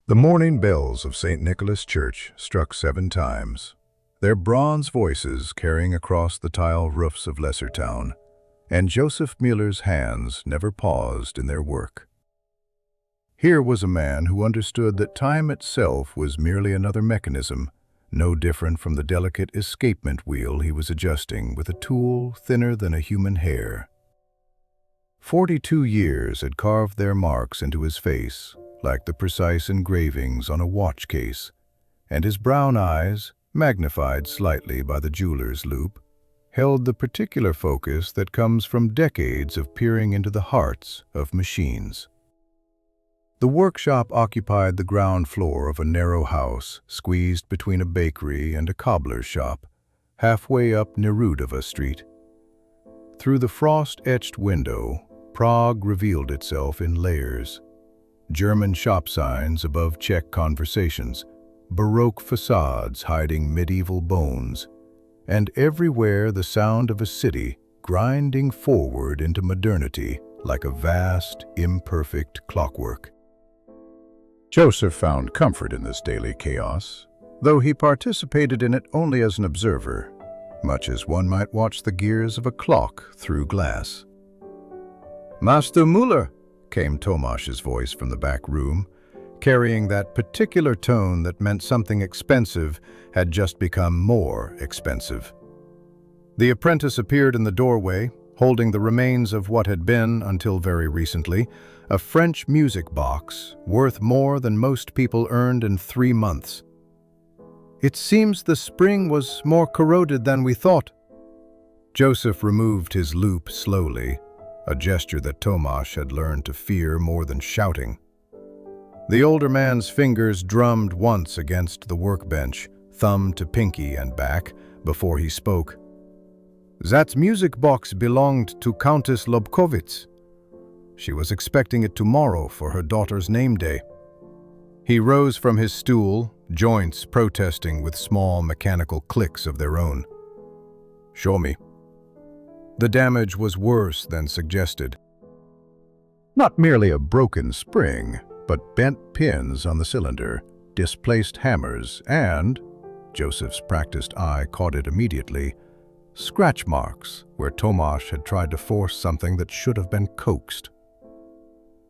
The morning bells of St. Nicholas Church struck 7 times, their bronze voices carrying across the tile roofs of Lessertown, and Joseph Mueller's hands never paused in their work. Here was a man who understood that time itself was merely another mechanism, no different from the delicate escapement wheel he was adjusting with a tool thinner than a human hair. 42 years had carved their marks into his face, like the precise engravings on a watch case, and his brown eyes, magnified slightly by the jeweler's loupe, held the particular focus that comes from decades of peering into the hearts of machines. The workshop occupied the ground floor of a narrow house squeezed between a bakery and a cobbler's shop, halfway up Nerudova Street. Through the frost-etched window, Prague revealed itself in layers. German shop signs above Czech conversations, Baroque facades hiding medieval bones, and everywhere the sound of a city grinding forward into modernity like a vast, imperfect clockwork. Joseph found comfort in this daily chaos, though he participated in it only as an observer, much as one might watch the gears of a clock through glass. "Master Mueller," came Tomasz's voice from the back room, carrying that particular tone that meant something expensive had just become more expensive. The apprentice appeared in the doorway, holding the remains of what had been, until very recently, a French music box worth more than most people earned in 3 months. "It seems the spring was more corroded than we thought." Joseph removed his loupe slowly, a gesture that Tomasz had learned to fear more than shouting. The older man's fingers drummed once against the workbench, thumb to pinky and back, before he spoke. "That music box belonged to Countess Lobkowitz. She was expecting it tomorrow for her daughter's name day." He rose from his stool, joints protesting with small mechanical clicks of their own. "Show me." The damage was worse than suggested. Not merely a broken spring, but bent pins on the cylinder, displaced hammers, and, Joseph's practiced eye caught it immediately, scratch marks where Tomasz had tried to force something that should have been coaxed.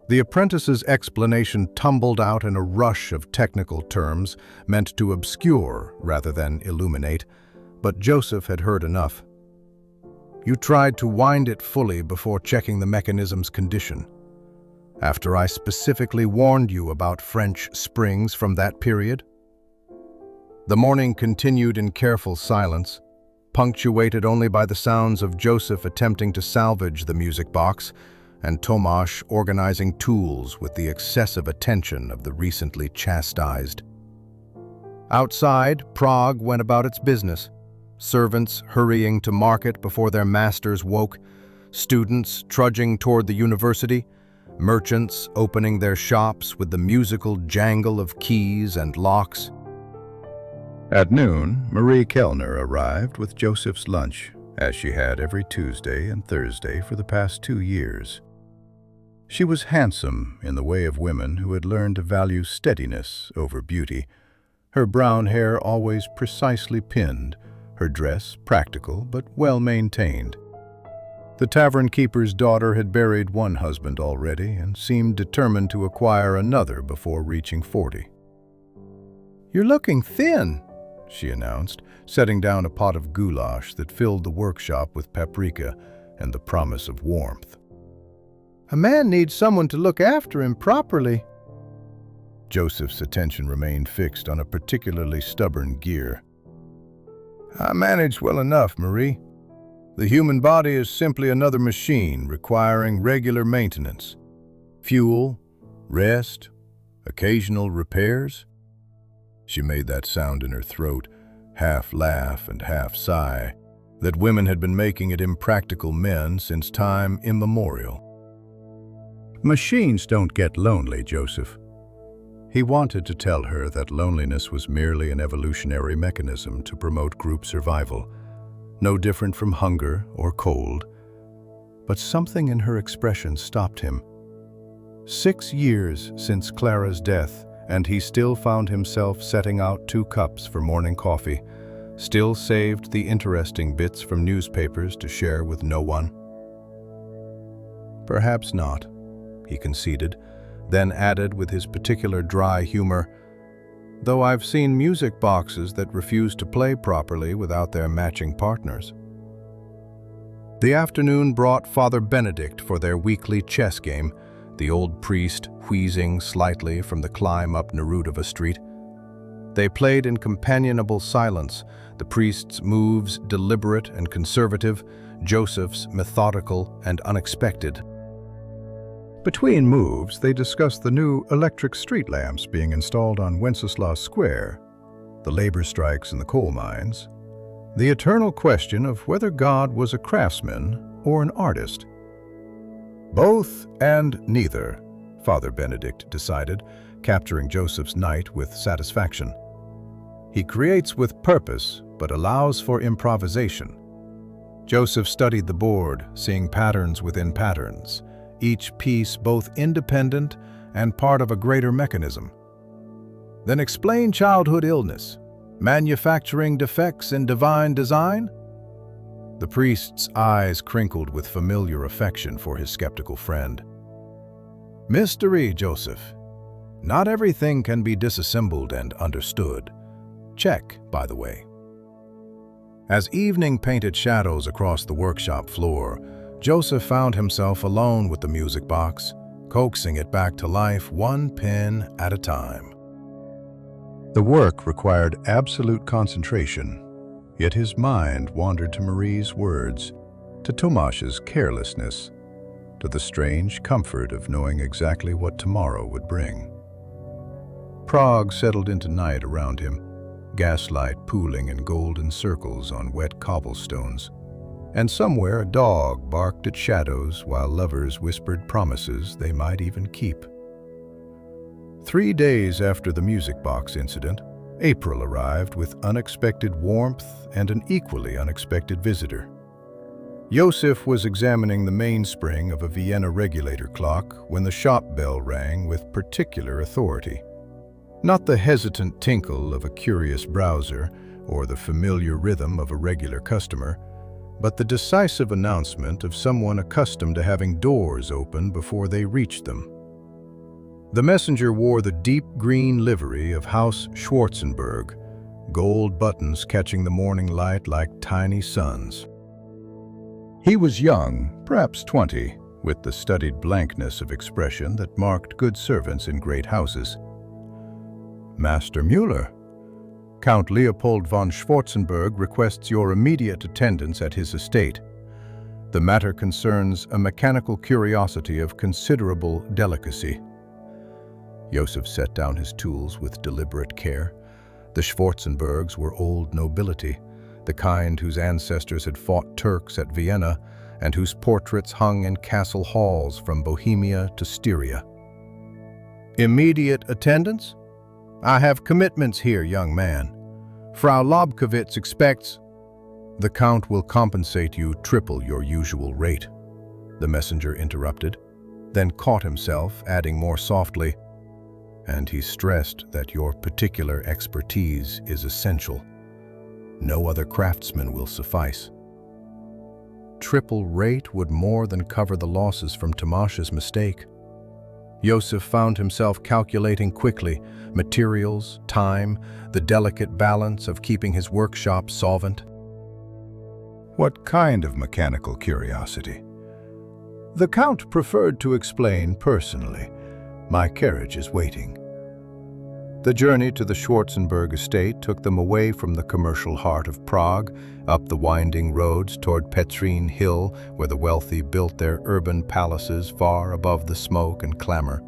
The apprentice's explanation tumbled out in a rush of technical terms meant to obscure rather than illuminate, but Joseph had heard enough. "You tried to wind it fully before checking the mechanism's condition. After I specifically warned you about French springs from that period?" The morning continued in careful silence, punctuated only by the sounds of Joseph attempting to salvage the music box and Tomasz organizing tools with the excessive attention of the recently chastised. Outside, Prague went about its business, servants hurrying to market before their masters woke, students trudging toward the university, merchants opening their shops with the musical jangle of keys and locks. At noon, Marie Kellner arrived with Joseph's lunch, as she had every Tuesday and Thursday for the past 2 years. She was handsome in the way of women who had learned to value steadiness over beauty, her brown hair always precisely pinned, her dress practical but well-maintained. The tavern keeper's daughter had buried one husband already and seemed determined to acquire another before reaching 40. "You're looking thin," she announced, setting down a pot of goulash that filled the workshop with paprika and the promise of warmth. "A man needs someone to look after him properly." Joseph's attention remained fixed on a particularly stubborn gear. "I managed well enough, Marie. The human body is simply another machine requiring regular maintenance. Fuel, rest, occasional repairs." She made that sound in her throat, half laugh and half sigh, that women had been making at impractical men since time immemorial. "Machines don't get lonely, Joseph." He wanted to tell her that loneliness was merely an evolutionary mechanism to promote group survival, no different from hunger or cold. But something in her expression stopped him. 6 years since Clara's death, and he still found himself setting out 2 cups for morning coffee, still saved the interesting bits from newspapers to share with no one. "Perhaps not," he conceded, then added with his particular dry humor, "though I've seen music boxes that refuse to play properly without their matching partners." The afternoon brought Father Benedict for their weekly chess game, the old priest wheezing slightly from the climb up Nerudova Street. They played in companionable silence, the priest's moves deliberate and conservative, Joseph's methodical and unexpected. Between moves, they discussed the new electric street lamps being installed on Wenceslas Square, the labor strikes in the coal mines, the eternal question of whether God was a craftsman or an artist. "Both and neither," Father Benedict decided, capturing Joseph's night with satisfaction. "He creates with purpose, but allows for improvisation." Joseph studied the board, seeing patterns within patterns, each piece both independent and part of a greater mechanism. "Then explain childhood illness, manufacturing defects in divine design?" The priest's eyes crinkled with familiar affection for his skeptical friend. "Mystery, Joseph. Not everything can be disassembled and understood. Check, by the way." As evening painted shadows across the workshop floor, Joseph found himself alone with the music box, coaxing it back to life 1 pin at a time. The work required absolute concentration, yet his mind wandered to Marie's words, to Tomasz's carelessness, to the strange comfort of knowing exactly what tomorrow would bring. Prague settled into night around him, gaslight pooling in golden circles on wet cobblestones, and somewhere a dog barked at shadows while lovers whispered promises they might even keep. 3 days after the music box incident, April arrived with unexpected warmth and an equally unexpected visitor. Joseph was examining the mainspring of a Vienna regulator clock when the shop bell rang with particular authority. Not the hesitant tinkle of a curious browser or the familiar rhythm of a regular customer, but the decisive announcement of someone accustomed to having doors open before they reached them. The messenger wore the deep green livery of House Schwarzenberg, gold buttons catching the morning light like tiny suns. He was young, perhaps 20, with the studied blankness of expression that marked good servants in great houses. "Master Müller, Count Leopold von Schwarzenberg requests your immediate attendance at his estate. The matter concerns a mechanical curiosity of considerable delicacy." Joseph set down his tools with deliberate care. The Schwarzenbergs were old nobility, the kind whose ancestors had fought Turks at Vienna and whose portraits hung in castle halls from Bohemia to Styria. "Immediate attendance? I have commitments here, young man. Frau Lobkowitz expects—" "The Count will compensate you triple your usual rate," the messenger interrupted, then caught himself, adding more softly, "and he stressed that your particular expertise is essential. No other craftsman will suffice." Triple rate would more than cover the losses from Tomasz's mistake. Joseph found himself calculating quickly materials, time, the delicate balance of keeping his workshop solvent. "What kind of mechanical curiosity?" "The Count preferred to explain personally. My carriage is waiting." The journey to the Schwarzenberg estate took them away from the commercial heart of Prague, up the winding roads toward Petrin Hill, where the wealthy built their urban palaces far above the smoke and clamor.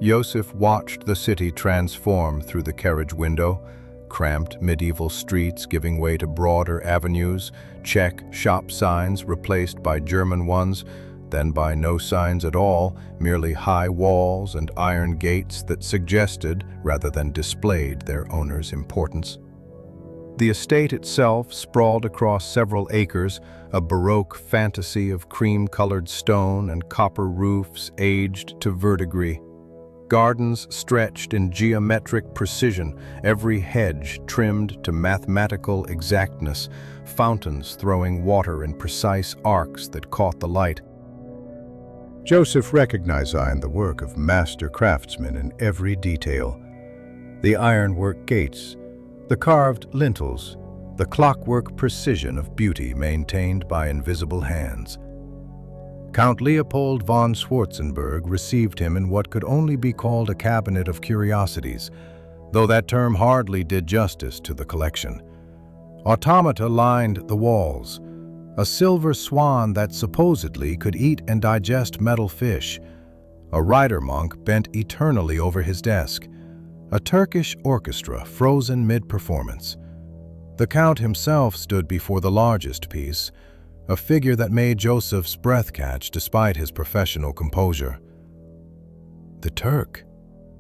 Joseph watched the city transform through the carriage window, cramped medieval streets giving way to broader avenues, Czech shop signs replaced by German ones, then by no signs at all, merely high walls and iron gates that suggested rather than displayed their owner's importance. The estate itself sprawled across several acres, a Baroque fantasy of cream-colored stone and copper roofs aged to verdigris. Gardens stretched in geometric precision, every hedge trimmed to mathematical exactness, fountains throwing water in precise arcs that caught the light. Joseph recognized the work of master craftsmen in every detail. The ironwork gates, the carved lintels, the clockwork precision of beauty maintained by invisible hands. Count Leopold von Schwarzenberg received him in what could only be called a cabinet of curiosities, though that term hardly did justice to the collection. Automata lined the walls, a silver swan that supposedly could eat and digest metal fish, a rider monk bent eternally over his desk, a Turkish orchestra frozen mid-performance. The Count himself stood before the largest piece, a figure that made Joseph's breath catch despite his professional composure. "The Turk,"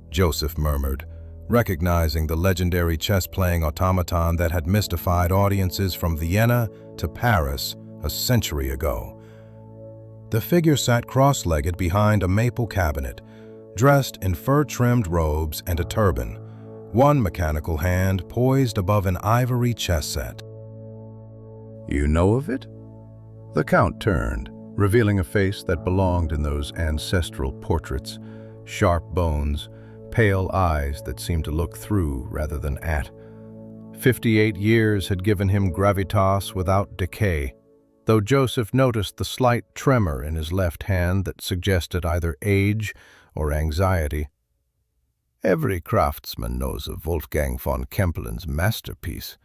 Joseph murmured, recognizing the legendary chess-playing automaton that had mystified audiences from Vienna to Paris a century ago. The figure sat cross-legged behind a maple cabinet, dressed in fur-trimmed robes and a turban, one mechanical hand poised above an ivory chess set. "You know of it?" The Count turned, revealing a face that belonged in those ancestral portraits, sharp bones, pale eyes that seemed to look through rather than at. 58 years had given him gravitas without decay, though Joseph noticed the slight tremor in his left hand that suggested either age or anxiety. Every craftsman knows of Wolfgang von Kempelen's masterpiece.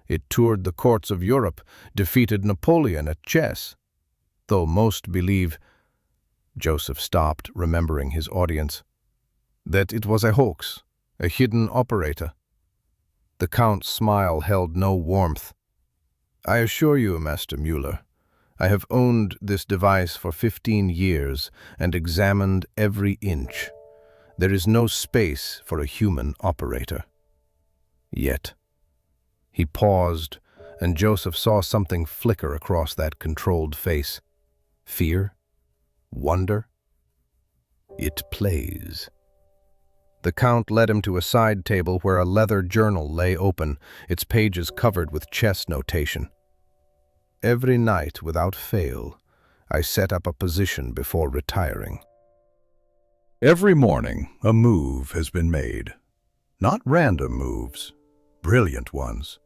It toured the courts of Europe, defeated Napoleon at chess. Though most believe, Joseph stopped, remembering his audience, that it was a hoax, a hidden operator. The Count's smile held no warmth. "I assure you, Master Müller, I have owned this device for 15 years and examined every inch. There is no space for a human operator. Yet." He paused, and Joseph saw something flicker across that controlled face. Fear? Wonder? "It plays." The Count led him to a side table where a leather journal lay open, its pages covered with chess notation. "Every night, without fail, I set up a position before retiring." Every morning, a move has been made. Not random moves, brilliant ones.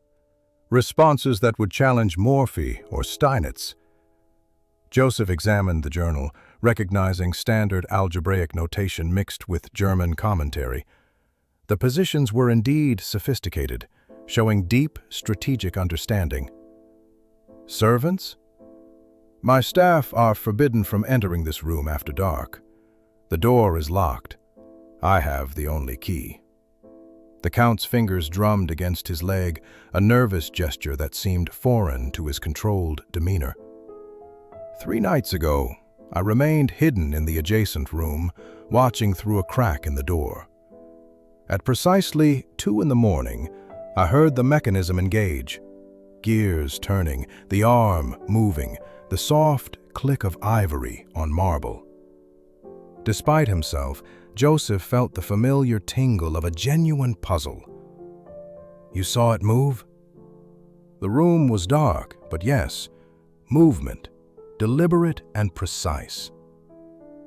Responses that would challenge Morphy or Steinitz. Joseph examined the journal, recognizing standard algebraic notation mixed with German commentary. The positions were indeed sophisticated, showing deep strategic understanding. "Servants? My staff are forbidden from entering this room after dark. The door is locked. I have the only key." The Count's fingers drummed against his leg, a nervous gesture that seemed foreign to his controlled demeanor. 3 nights ago, I remained hidden in the adjacent room, watching through a crack in the door. At precisely 2 in the morning, I heard the mechanism engage. Gears turning, the arm moving, the soft click of ivory on marble. Despite himself, Joseph felt the familiar tingle of a genuine puzzle. "You saw it move?" The room was dark, but yes, movement, deliberate and precise.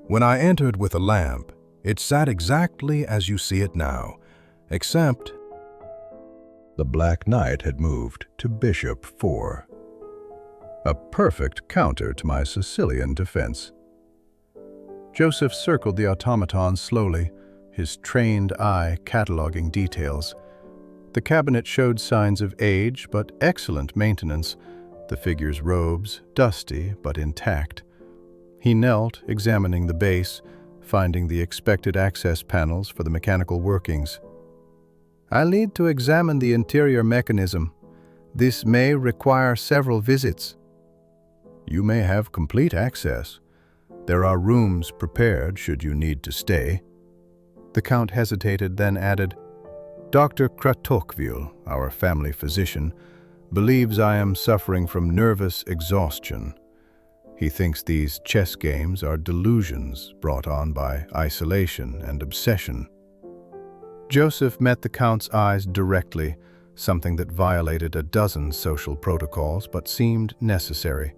"When I entered with a lamp, it sat exactly as you see it now, except the Black Knight had moved to Bishop 4. A perfect counter to my Sicilian defense." Joseph circled the automaton slowly, his trained eye cataloging details. The cabinet showed signs of age but excellent maintenance, the figure's robes dusty but intact. He knelt, examining the base, finding the expected access panels for the mechanical workings. "I'll need to examine the interior mechanism. This may require several visits." "You may have complete access. There are rooms prepared should you need to stay." The Count hesitated, then added, "Dr. Kratokville, our family physician, believes I am suffering from nervous exhaustion. He thinks these chess games are delusions brought on by isolation and obsession. Joseph met the Count's eyes directly, something that violated a dozen social protocols but seemed necessary.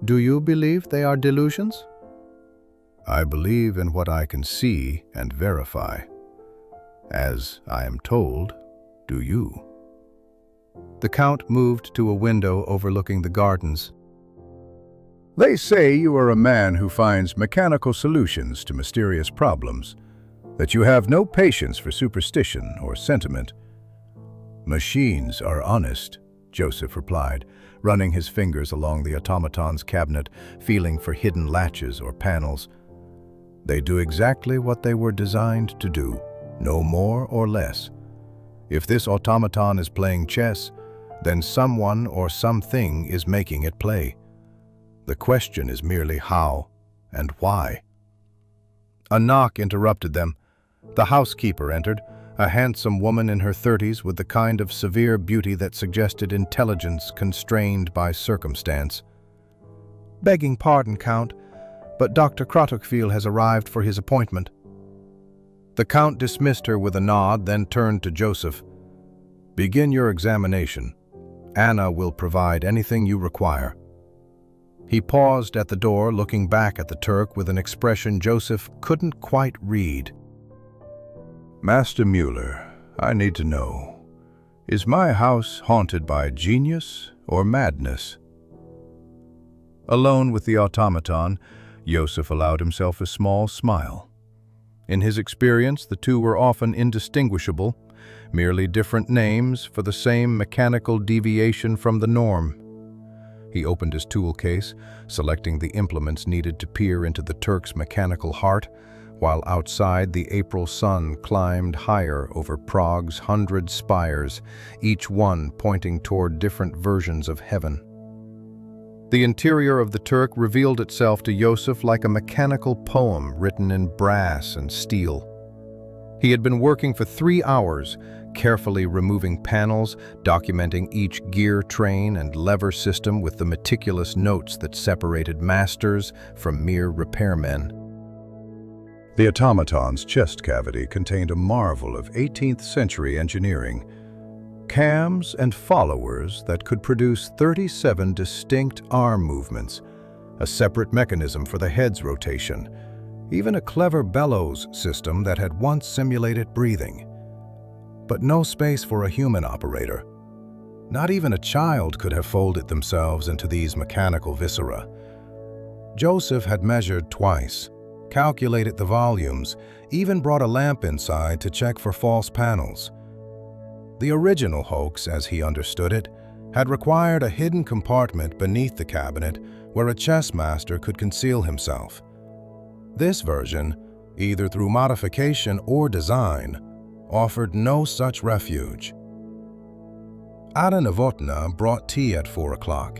"Do you believe they are delusions?" "I believe in what I can see and verify. As I am told, do you?" The Count moved to a window overlooking the gardens. "They say you are a man who finds mechanical solutions to mysterious problems, that you have no patience for superstition or sentiment." "Machines are honest," Joseph replied, running his fingers along the automaton's cabinet, feeling for hidden latches or panels. "They do exactly what they were designed to do, no more or less. If this automaton is playing chess, then someone or something is making it play. The question is merely how and why." A knock interrupted them. The housekeeper entered, a handsome woman in her 30s with the kind of severe beauty that suggested intelligence constrained by circumstance. "Begging pardon, Count, but Dr. Krotokvil has arrived for his appointment." The Count dismissed her with a nod, then turned to Joseph. "Begin your examination. Anna will provide anything you require." He paused at the door, looking back at the Turk with an expression Joseph couldn't quite read. "Master Mueller, I need to know, is my house haunted by genius or madness?" Alone with the automaton, Joseph allowed himself a small smile. In his experience, the two were often indistinguishable, merely different names for the same mechanical deviation from the norm. He opened his tool case, selecting the implements needed to peer into the Turk's mechanical heart, while outside the April sun climbed higher over Prague's 100 spires, each one pointing toward different versions of heaven. The interior of the Turk revealed itself to Joseph like a mechanical poem written in brass and steel. He had been working for 3 hours, carefully removing panels, documenting each gear train and lever system with the meticulous notes that separated masters from mere repairmen. The automaton's chest cavity contained a marvel of 18th century engineering, cams and followers that could produce 37 distinct arm movements, a separate mechanism for the head's rotation, even a clever bellows system that had once simulated breathing. But no space for a human operator. Not even a child could have folded themselves into these mechanical viscera. Joseph had measured twice, calculated the volumes, even brought a lamp inside to check for false panels. The original hoax, as he understood it, had required a hidden compartment beneath the cabinet where a chess master could conceal himself. This version, either through modification or design, offered no such refuge. Anna Novotna brought tea at 4 o'clock,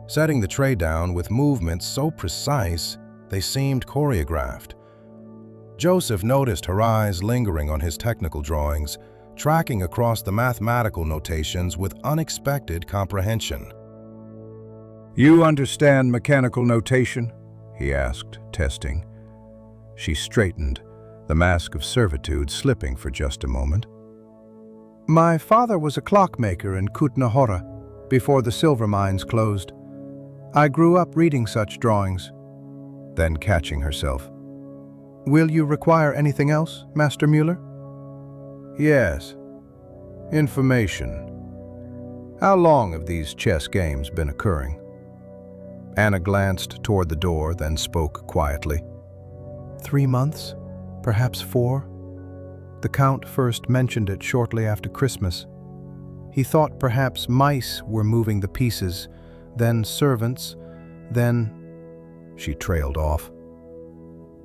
setting the tray down with movements so precise they seemed choreographed. Joseph noticed her eyes lingering on his technical drawings, tracking across the mathematical notations with unexpected comprehension. "You understand mechanical notation?" he asked, testing. She straightened, the mask of servitude slipping for just a moment. "My father was a clockmaker in Kutna Hora before the silver mines closed. I grew up reading such drawings." Then catching herself, "Will you require anything else, Master Mueller?" "Yes. Information. How long have these chess games been occurring?" Anna glanced toward the door, then spoke quietly. 3 months, perhaps 4. The Count first mentioned it shortly after Christmas. He thought perhaps mice were moving the pieces, then servants, then... She trailed off.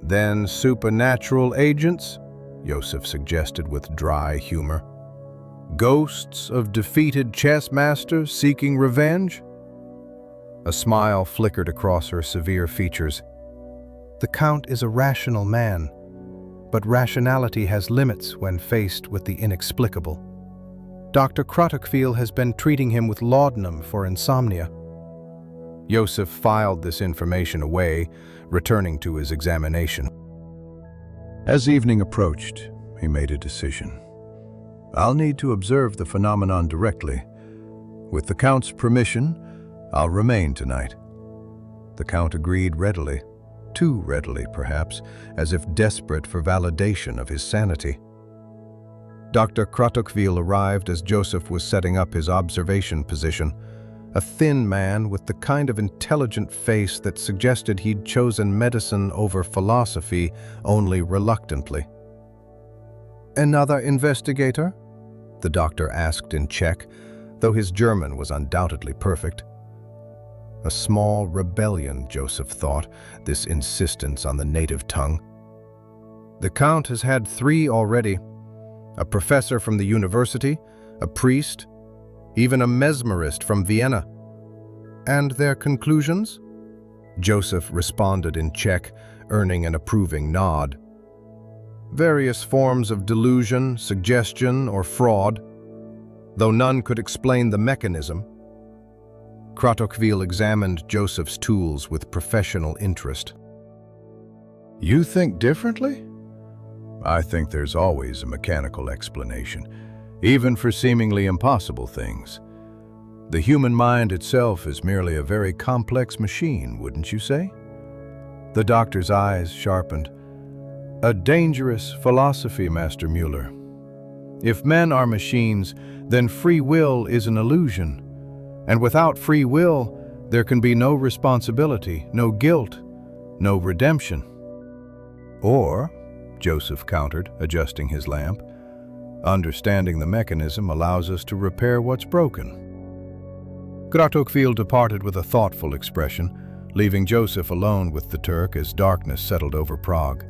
"Then supernatural agents?" Joseph suggested with dry humor. "Ghosts of defeated chess masters seeking revenge?" A smile flickered across her severe features. The Count is a rational man, but rationality has limits when faced with the inexplicable. Dr. Krotokvil has been treating him with laudanum for insomnia. Joseph filed this information away, returning to his examination. As evening approached, he made a decision. I'll need to observe the phenomenon directly. With the Count's permission, I'll remain tonight. The Count agreed readily, too readily perhaps, as if desperate for validation of his sanity. Dr. Kratochvil arrived as Joseph was setting up his observation position, a thin man with the kind of intelligent face that suggested he'd chosen medicine over philosophy only reluctantly. "Another investigator?" the doctor asked in Czech, though his German was undoubtedly perfect. A small rebellion, Joseph thought, this insistence on the native tongue. "The Count has had 3 already. A professor from the university, a priest, even a mesmerist from Vienna. And their conclusions?" Joseph responded in Czech, earning an approving nod. "Various forms of delusion, suggestion, or fraud, though none could explain the mechanism." Kratochvil examined Joseph's tools with professional interest. "You think differently?" "I think there's always a mechanical explanation, even for seemingly impossible things. The human mind itself is merely a very complex machine, wouldn't you say?" The doctor's eyes sharpened. "A dangerous philosophy, Master Mueller. If men are machines, then free will is an illusion. And without free will, there can be no responsibility, no guilt, no redemption." "Or," Joseph countered, adjusting his lamp, "understanding the mechanism allows us to repair what's broken." Kratochvil departed with a thoughtful expression, leaving Joseph alone with the Turk as darkness settled over Prague.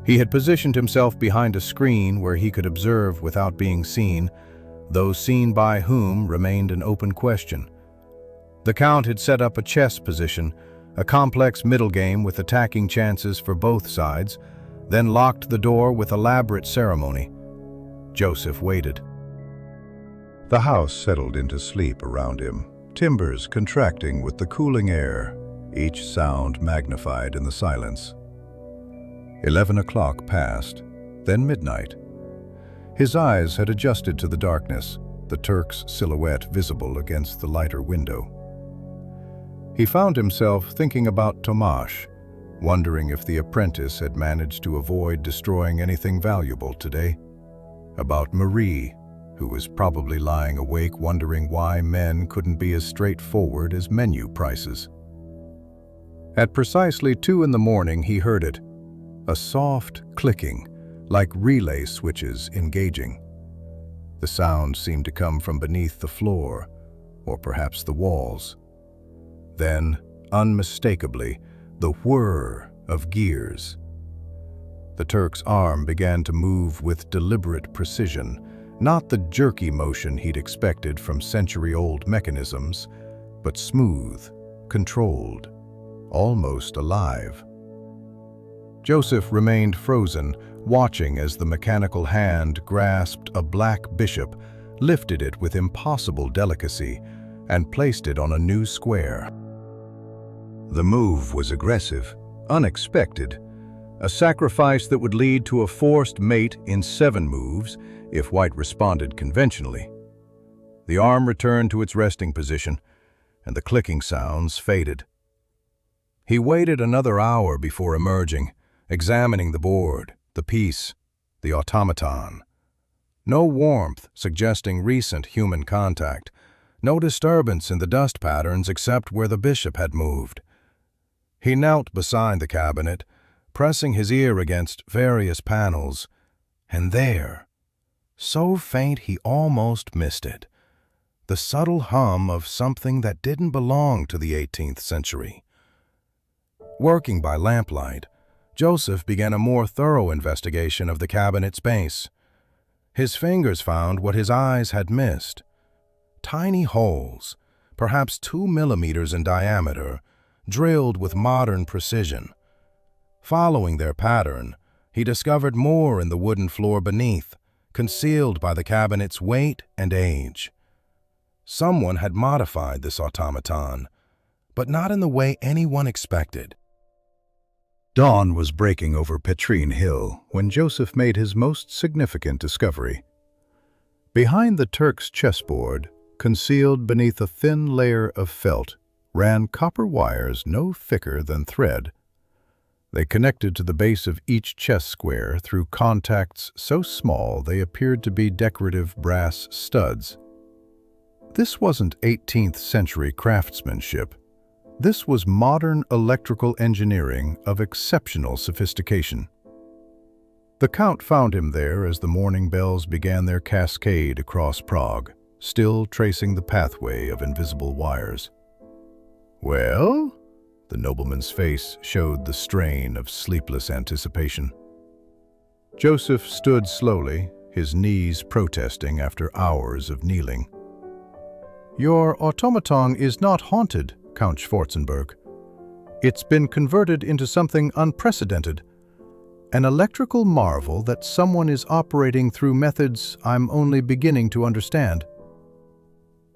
He had positioned himself behind a screen where he could observe without being seen, though seen by whom remained an open question. The Count had set up a chess position, a complex middle game with attacking chances for both sides, then locked the door with elaborate ceremony. Joseph waited. The house settled into sleep around him, timbers contracting with the cooling air, each sound magnified in the silence. 11 o'clock passed, then midnight. His eyes had adjusted to the darkness, the Turk's silhouette visible against the lighter window. He found himself thinking about Tomasz, wondering if the apprentice had managed to avoid destroying anything valuable today. About Marie, who was probably lying awake wondering why men couldn't be as straightforward as menu prices. At precisely 2 in the morning he heard it, a soft clicking, like relay switches engaging. The sound seemed to come from beneath the floor, or perhaps the walls. Then, unmistakably, the whir of gears. The Turk's arm began to move with deliberate precision, not the jerky motion he'd expected from century-old mechanisms, but smooth, controlled, almost alive. Joseph remained frozen, watching as the mechanical hand grasped a black bishop, lifted it with impossible delicacy, and placed it on a new square. The move was aggressive, unexpected, a sacrifice that would lead to a forced mate in 7 moves if White responded conventionally. The arm returned to its resting position, and the clicking sounds faded. He waited another hour before emerging, examining the board, the piece, the automaton. No warmth suggesting recent human contact, no disturbance in the dust patterns except where the bishop had moved. He knelt beside the cabinet, pressing his ear against various panels, and there, so faint he almost missed it, the subtle hum of something that didn't belong to the 18th century. Working by lamplight, Joseph began a more thorough investigation of the cabinet's base. His fingers found what his eyes had missed. Tiny holes, perhaps 2 millimeters in diameter, drilled with modern precision. Following their pattern, he discovered more in the wooden floor beneath, concealed by the cabinet's weight and age. Someone had modified this automaton, but not in the way anyone expected. Dawn was breaking over Petrine Hill when Joseph made his most significant discovery. Behind the Turk's chessboard, concealed beneath a thin layer of felt, ran copper wires no thicker than thread. They connected to the base of each chess square through contacts so small they appeared to be decorative brass studs. This wasn't 18th century craftsmanship. This was modern electrical engineering of exceptional sophistication. The Count found him there as the morning bells began their cascade across Prague, still tracing the pathway of invisible wires. "Well?" The nobleman's face showed the strain of sleepless anticipation. Joseph stood slowly, his knees protesting after hours of kneeling. "Your automaton is not haunted, Count Schwarzenberg. It's been converted into something unprecedented, an electrical marvel that someone is operating through methods I'm only beginning to understand."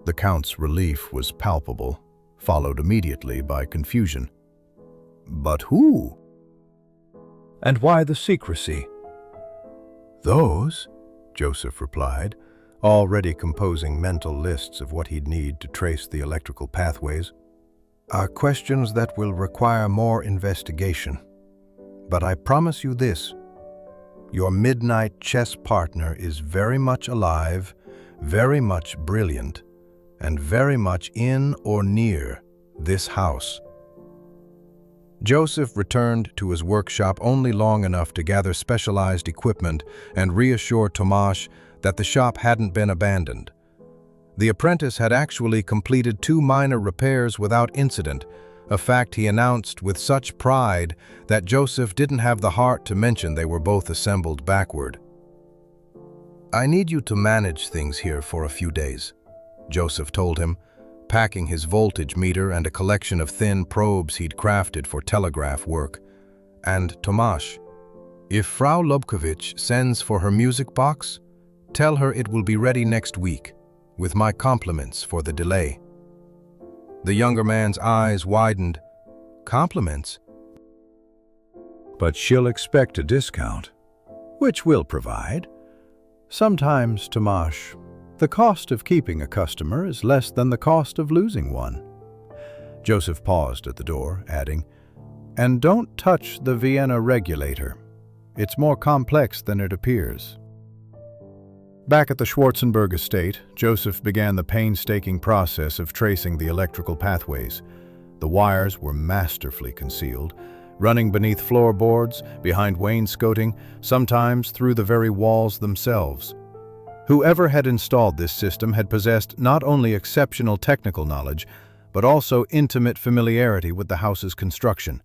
The Count's relief was palpable, followed immediately by confusion. "But who? And why the secrecy?" "Those," Joseph replied, already composing mental lists of what he'd need to trace the electrical pathways, "are questions that will require more investigation. But I promise you this: your midnight chess partner is very much alive, very much brilliant, and very much in or near this house." Joseph returned to his workshop only long enough to gather specialized equipment and reassure Tomasz that the shop hadn't been abandoned. The apprentice had actually completed 2 minor repairs without incident, a fact he announced with such pride that Joseph didn't have the heart to mention they were both assembled backward. "I need you to manage things here for a few days," Joseph told him, packing his voltage meter and a collection of thin probes he'd crafted for telegraph work. "And Tomasz, if Frau Lobkowicz sends for her music box, tell her it will be ready next week, with my compliments for the delay." The younger man's eyes widened. "Compliments?" "But she'll expect a discount, which we'll provide. Sometimes, Tomasz, the cost of keeping a customer is less than the cost of losing one." Joseph paused at the door, adding, "And don't touch the Vienna regulator. It's more complex than it appears." Back at the Schwarzenberg estate, Joseph began the painstaking process of tracing the electrical pathways. The wires were masterfully concealed, running beneath floorboards, behind wainscoting, sometimes through the very walls themselves. Whoever had installed this system had possessed not only exceptional technical knowledge, but also intimate familiarity with the house's construction.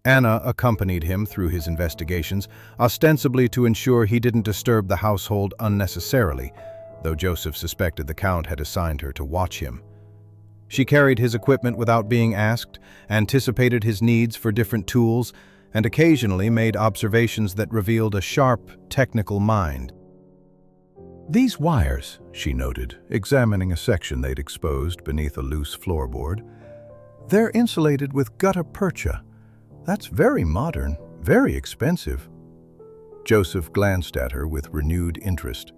Anna accompanied him through his investigations, ostensibly to ensure he didn't disturb the household unnecessarily, though Joseph suspected the Count had assigned her to watch him. She carried his equipment without being asked, anticipated his needs for different tools, and occasionally made observations that revealed a sharp, technical mind. "These wires," she noted, examining a section they'd exposed beneath a loose floorboard, "they're insulated with gutta percha. That's very modern, very expensive." Joseph glanced at her with renewed interest.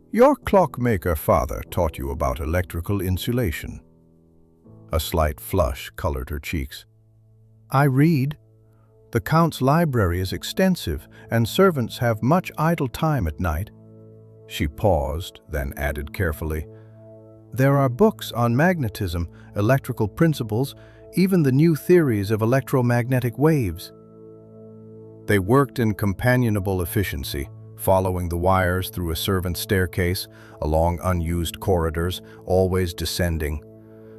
"Your clockmaker father taught you about electrical insulation." A slight flush colored her cheeks. "I read. The Count's library is extensive, and servants have much idle time at night." She paused, then added carefully, "There are books on magnetism, electrical principles, even the new theories of electromagnetic waves." They worked in companionable efficiency, following the wires through a servant's staircase, along unused corridors, always descending.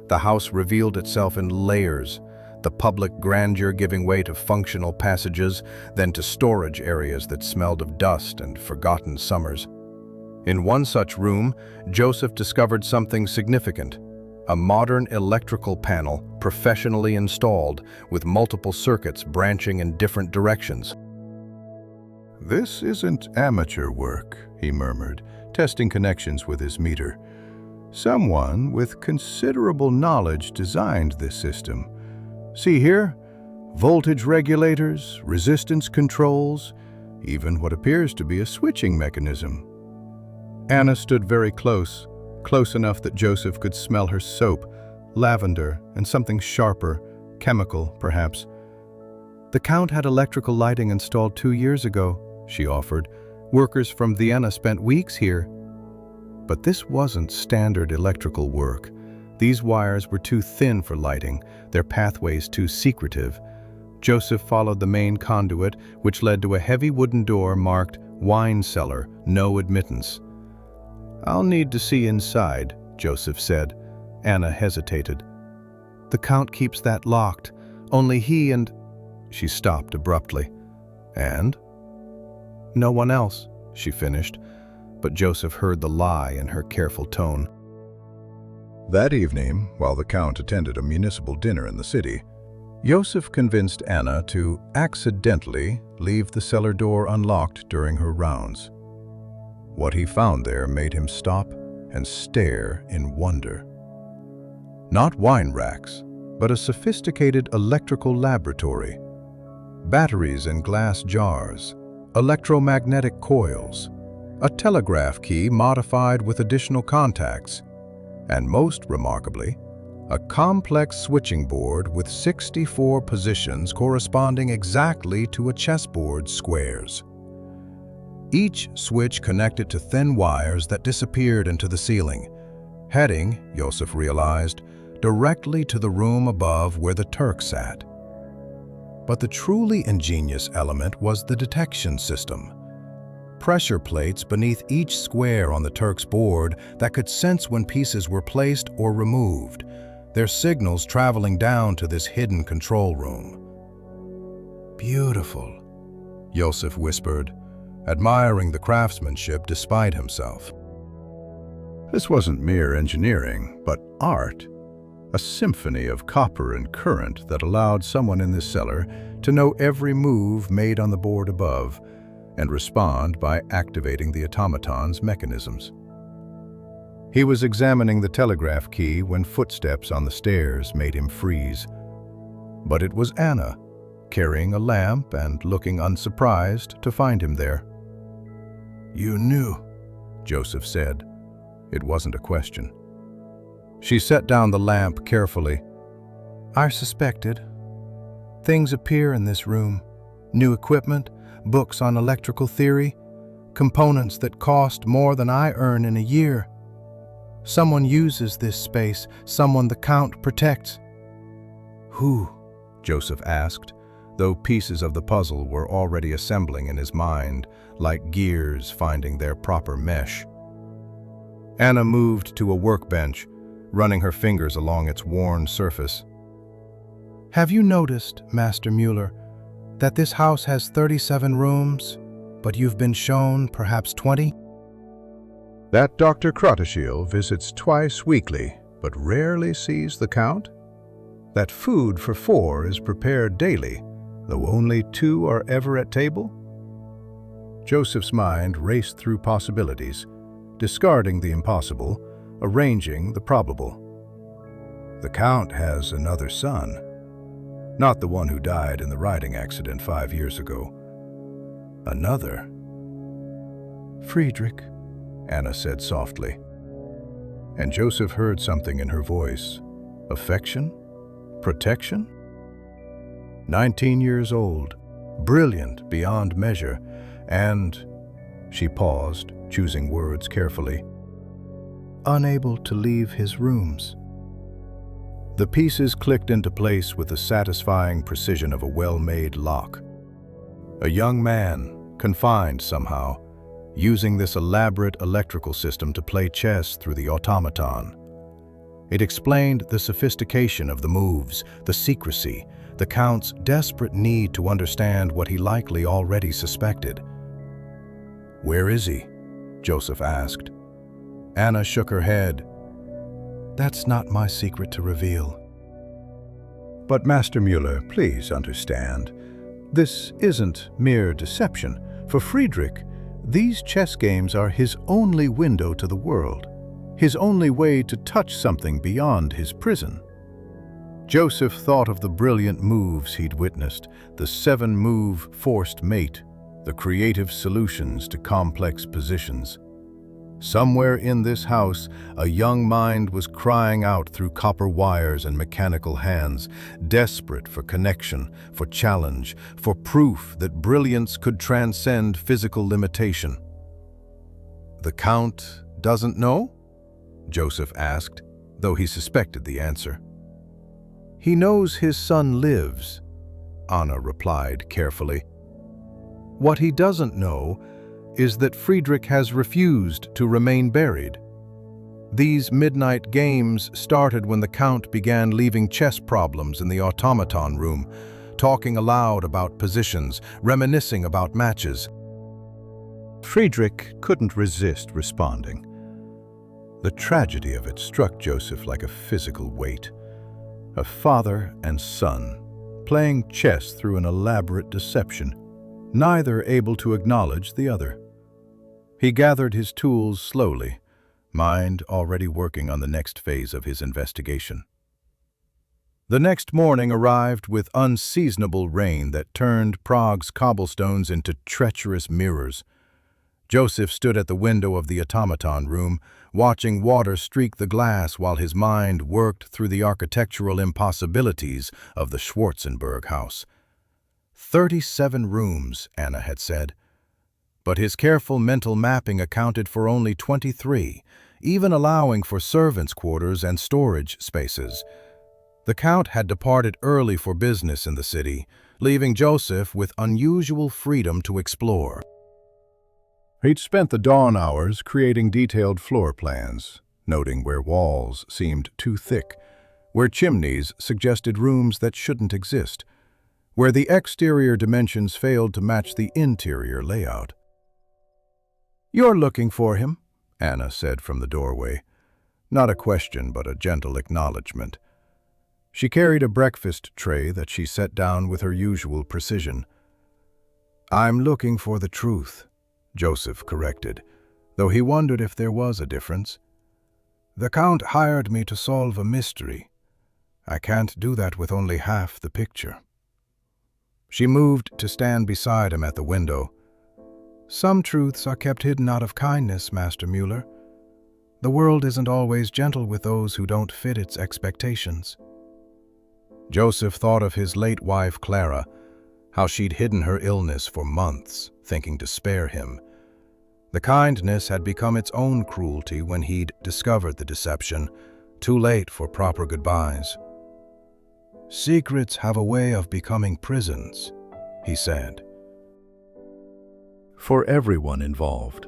The house revealed itself in layers, the public grandeur giving way to functional passages, then to storage areas that smelled of dust and forgotten summers. In one such room, Joseph discovered something significant: a modern electrical panel, professionally installed, with multiple circuits branching in different directions. "This isn't amateur work," he murmured, testing connections with his meter. Someone with considerable knowledge designed this system. See here, voltage regulators, resistance controls, even what appears to be a switching mechanism. Anna stood very close enough that Joseph could smell her soap, lavender, and something sharper, chemical, perhaps. "The Count had electrical lighting installed 2 years ago," she offered. "Workers from Vienna spent weeks here." But this wasn't standard electrical work. These wires were too thin for lighting, their pathways too secretive. Joseph followed the main conduit, which led to a heavy wooden door marked "Wine Cellar, No Admittance." "I'll need to see inside," Joseph said. Anna hesitated. "The Count keeps that locked. Only he and—" She stopped abruptly. "And?" "No one else," she finished, but Joseph heard the lie in her careful tone. That evening, while the Count attended a municipal dinner in the city, Joseph convinced Anna to accidentally leave the cellar door unlocked during her rounds. What he found there made him stop and stare in wonder. Not wine racks, but a sophisticated electrical laboratory. Batteries in glass jars, electromagnetic coils, a telegraph key modified with additional contacts, and most remarkably, a complex switching board with 64 positions corresponding exactly to a chessboard's squares. Each switch connected to thin wires that disappeared into the ceiling, heading, Joseph realized, directly to the room above where the Turk sat. But the truly ingenious element was the detection system. Pressure plates beneath each square on the Turk's board that could sense when pieces were placed or removed, their signals traveling down to this hidden control room. "Beautiful," Joseph whispered, admiring the craftsmanship despite himself. This wasn't mere engineering, but art, a symphony of copper and current that allowed someone in this cellar to know every move made on the board above and respond by activating the automaton's mechanisms. He was examining the telegraph key when footsteps on the stairs made him freeze. But it was Anna, carrying a lamp and looking unsurprised to find him there. "You knew," Joseph said. It wasn't a question. She set down the lamp carefully. "I suspected. Things appear in this room. New equipment, books on electrical theory, components that cost more than I earn in a year. Someone uses this space, someone the Count protects." "Who?" Joseph asked, though pieces of the puzzle were already assembling in his mind, like gears finding their proper mesh. Anna moved to a workbench, running her fingers along its worn surface. "Have you noticed, Master Mueller, that this house has 37 rooms, but you've been shown perhaps 20? That Dr. Croteshiel visits twice weekly, but rarely sees the Count? That food for 4 is prepared daily, though only 2 are ever at table?" Joseph's mind raced through possibilities, discarding the impossible, arranging the probable. The Count has another son, not the one who died in the riding accident 5 years ago. Another. "Friedrich," Anna said softly. And Joseph heard something in her voice. Affection? Protection? 19 years old, brilliant beyond measure, and, she paused, choosing words carefully, unable to leave his rooms. The pieces clicked into place with the satisfying precision of a well-made lock. A young man, confined somehow, using this elaborate electrical system to play chess through the automaton. It explained the sophistication of the moves, the secrecy, the Count's desperate need to understand what he likely already suspected. "Where is he?" Joseph asked. Anna shook her head. "That's not my secret to reveal." "But Master Mueller, please understand. This isn't mere deception. For Friedrich, these chess games are his only window to the world. his only way to touch something beyond his prison. Joseph thought of the brilliant moves he'd witnessed, the 7-move forced mate, the creative solutions to complex positions. Somewhere in this house, a young mind was crying out through copper wires and mechanical hands, desperate for connection, for challenge, for proof that brilliance could transcend physical limitation. "The Count doesn't know?" Joseph asked, though he suspected the answer. "He knows his son lives," Anna replied carefully. "What he doesn't know is that Friedrich has refused to remain buried. These midnight games started when the Count began leaving chess problems in the automaton room, talking aloud about positions, reminiscing about matches. Friedrich couldn't resist responding. The tragedy of it struck Joseph like a physical weight. A father and son, playing chess through an elaborate deception, neither able to acknowledge the other. He gathered his tools slowly, mind already working on the next phase of his investigation. The next morning arrived with unseasonable rain that turned Prague's cobblestones into treacherous mirrors. Joseph stood at the window of the automaton room, watching water streak the glass while his mind worked through the architectural impossibilities of the Schwarzenberg house. 37 rooms, Anna had said. But his careful mental mapping accounted for only 23, even allowing for servants' quarters and storage spaces. The Count had departed early for business in the city, leaving Joseph with unusual freedom to explore. He'd spent the dawn hours creating detailed floor plans, noting where walls seemed too thick, where chimneys suggested rooms that shouldn't exist, where the exterior dimensions failed to match the interior layout. "You're looking for him," Anna said from the doorway. Not a question, but a gentle acknowledgement. She carried a breakfast tray that she set down with her usual precision. "I'm looking for the truth," Joseph corrected, though he wondered if there was a difference. "The Count hired me to solve a mystery. I can't do that with only half the picture." She moved to stand beside him at the window. "Some truths are kept hidden out of kindness, Master Mueller. The world isn't always gentle with those who don't fit its expectations." Joseph thought of his late wife, Clara, how she'd hidden her illness for months, thinking to spare him. The kindness had become its own cruelty when he'd discovered the deception, too late for proper goodbyes. "Secrets have a way of becoming prisons," he said. For everyone involved.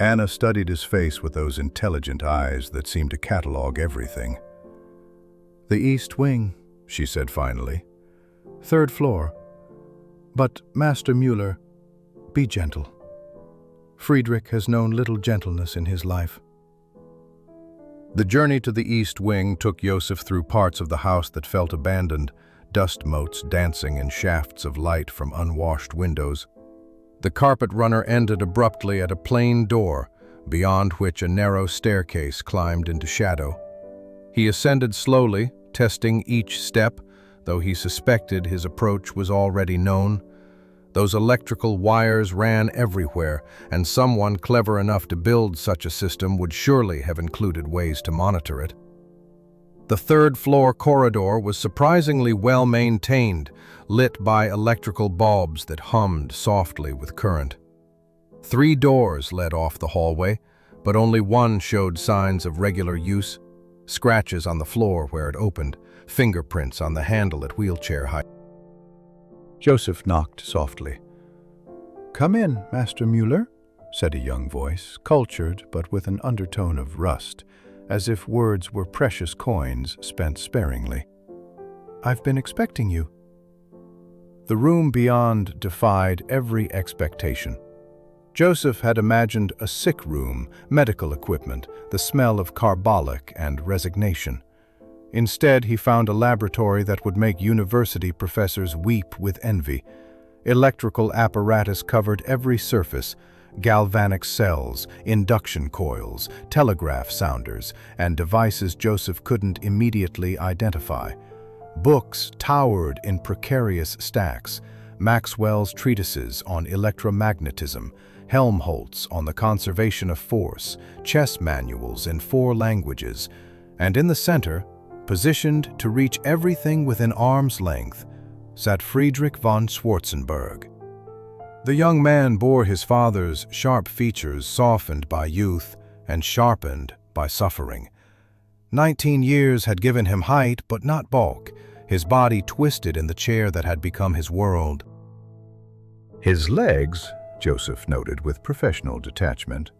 Anna studied his face with those intelligent eyes that seemed to catalog everything. "The East Wing," she said finally. "3rd floor. But, Master Mueller, be gentle. Friedrich has known little gentleness in his life." The journey to the East Wing took Joseph through parts of the house that felt abandoned, dust motes dancing in shafts of light from unwashed windows. The carpet runner ended abruptly at a plain door, beyond which a narrow staircase climbed into shadow. He ascended slowly, testing each step, though he suspected his approach was already known. Those electrical wires ran everywhere, and someone clever enough to build such a system would surely have included ways to monitor it. The 3rd-floor corridor was surprisingly well maintained, lit by electrical bulbs that hummed softly with current. 3 doors led off the hallway, but only one showed signs of regular use: scratches on the floor where it opened, fingerprints on the handle at wheelchair height. Joseph knocked softly. "Come in, Master Mueller," said a young voice, cultured but with an undertone of rust, as if words were precious coins spent sparingly. "I've been expecting you." The room beyond defied every expectation. Joseph had imagined a sick room, medical equipment, the smell of carbolic and resignation. Instead, he found a laboratory that would make university professors weep with envy. Electrical apparatus covered every surface, galvanic cells, induction coils, telegraph sounders, and devices Joseph couldn't immediately identify. Books towered in precarious stacks, Maxwell's treatises on electromagnetism, Helmholtz on the conservation of force, chess manuals in 4 languages, and in the center, positioned to reach everything within arm's length, sat Friedrich von Schwarzenberg. The young man bore his father's sharp features softened by youth and sharpened by suffering. 19 years had given him height but not bulk, his body twisted in the chair that had become his world. His legs, Joseph noted with professional detachment,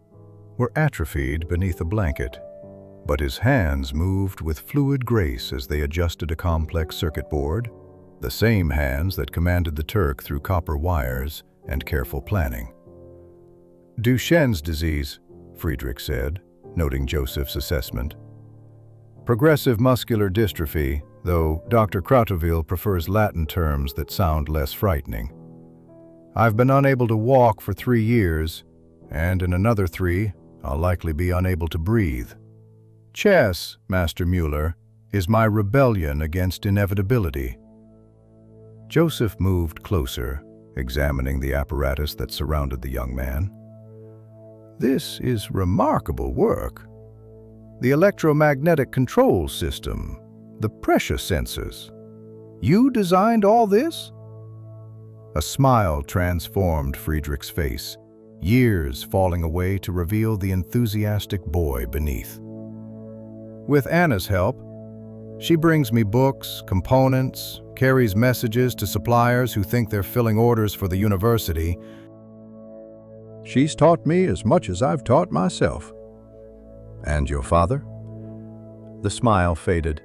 were atrophied beneath a blanket, but his hands moved with fluid grace as they adjusted a complex circuit board, the same hands that commanded the Turk through copper wires and careful planning. Duchenne's disease, Friedrich said, noting Joseph's assessment. Progressive muscular dystrophy, though Dr. Krautoville prefers Latin terms that sound less frightening. I've been unable to walk for 3 years, and in another 3, I'll likely be unable to breathe. Chess, Master Mueller, is my rebellion against inevitability. Joseph moved closer, examining the apparatus that surrounded the young man. This is remarkable work. The electromagnetic control system, the pressure sensors. You designed all this? A smile transformed Friedrich's face, years falling away to reveal the enthusiastic boy beneath. With Anna's help, she brings me books, components, carries messages to suppliers who think they're filling orders for the university. She's taught me as much as I've taught myself. And your father? The smile faded.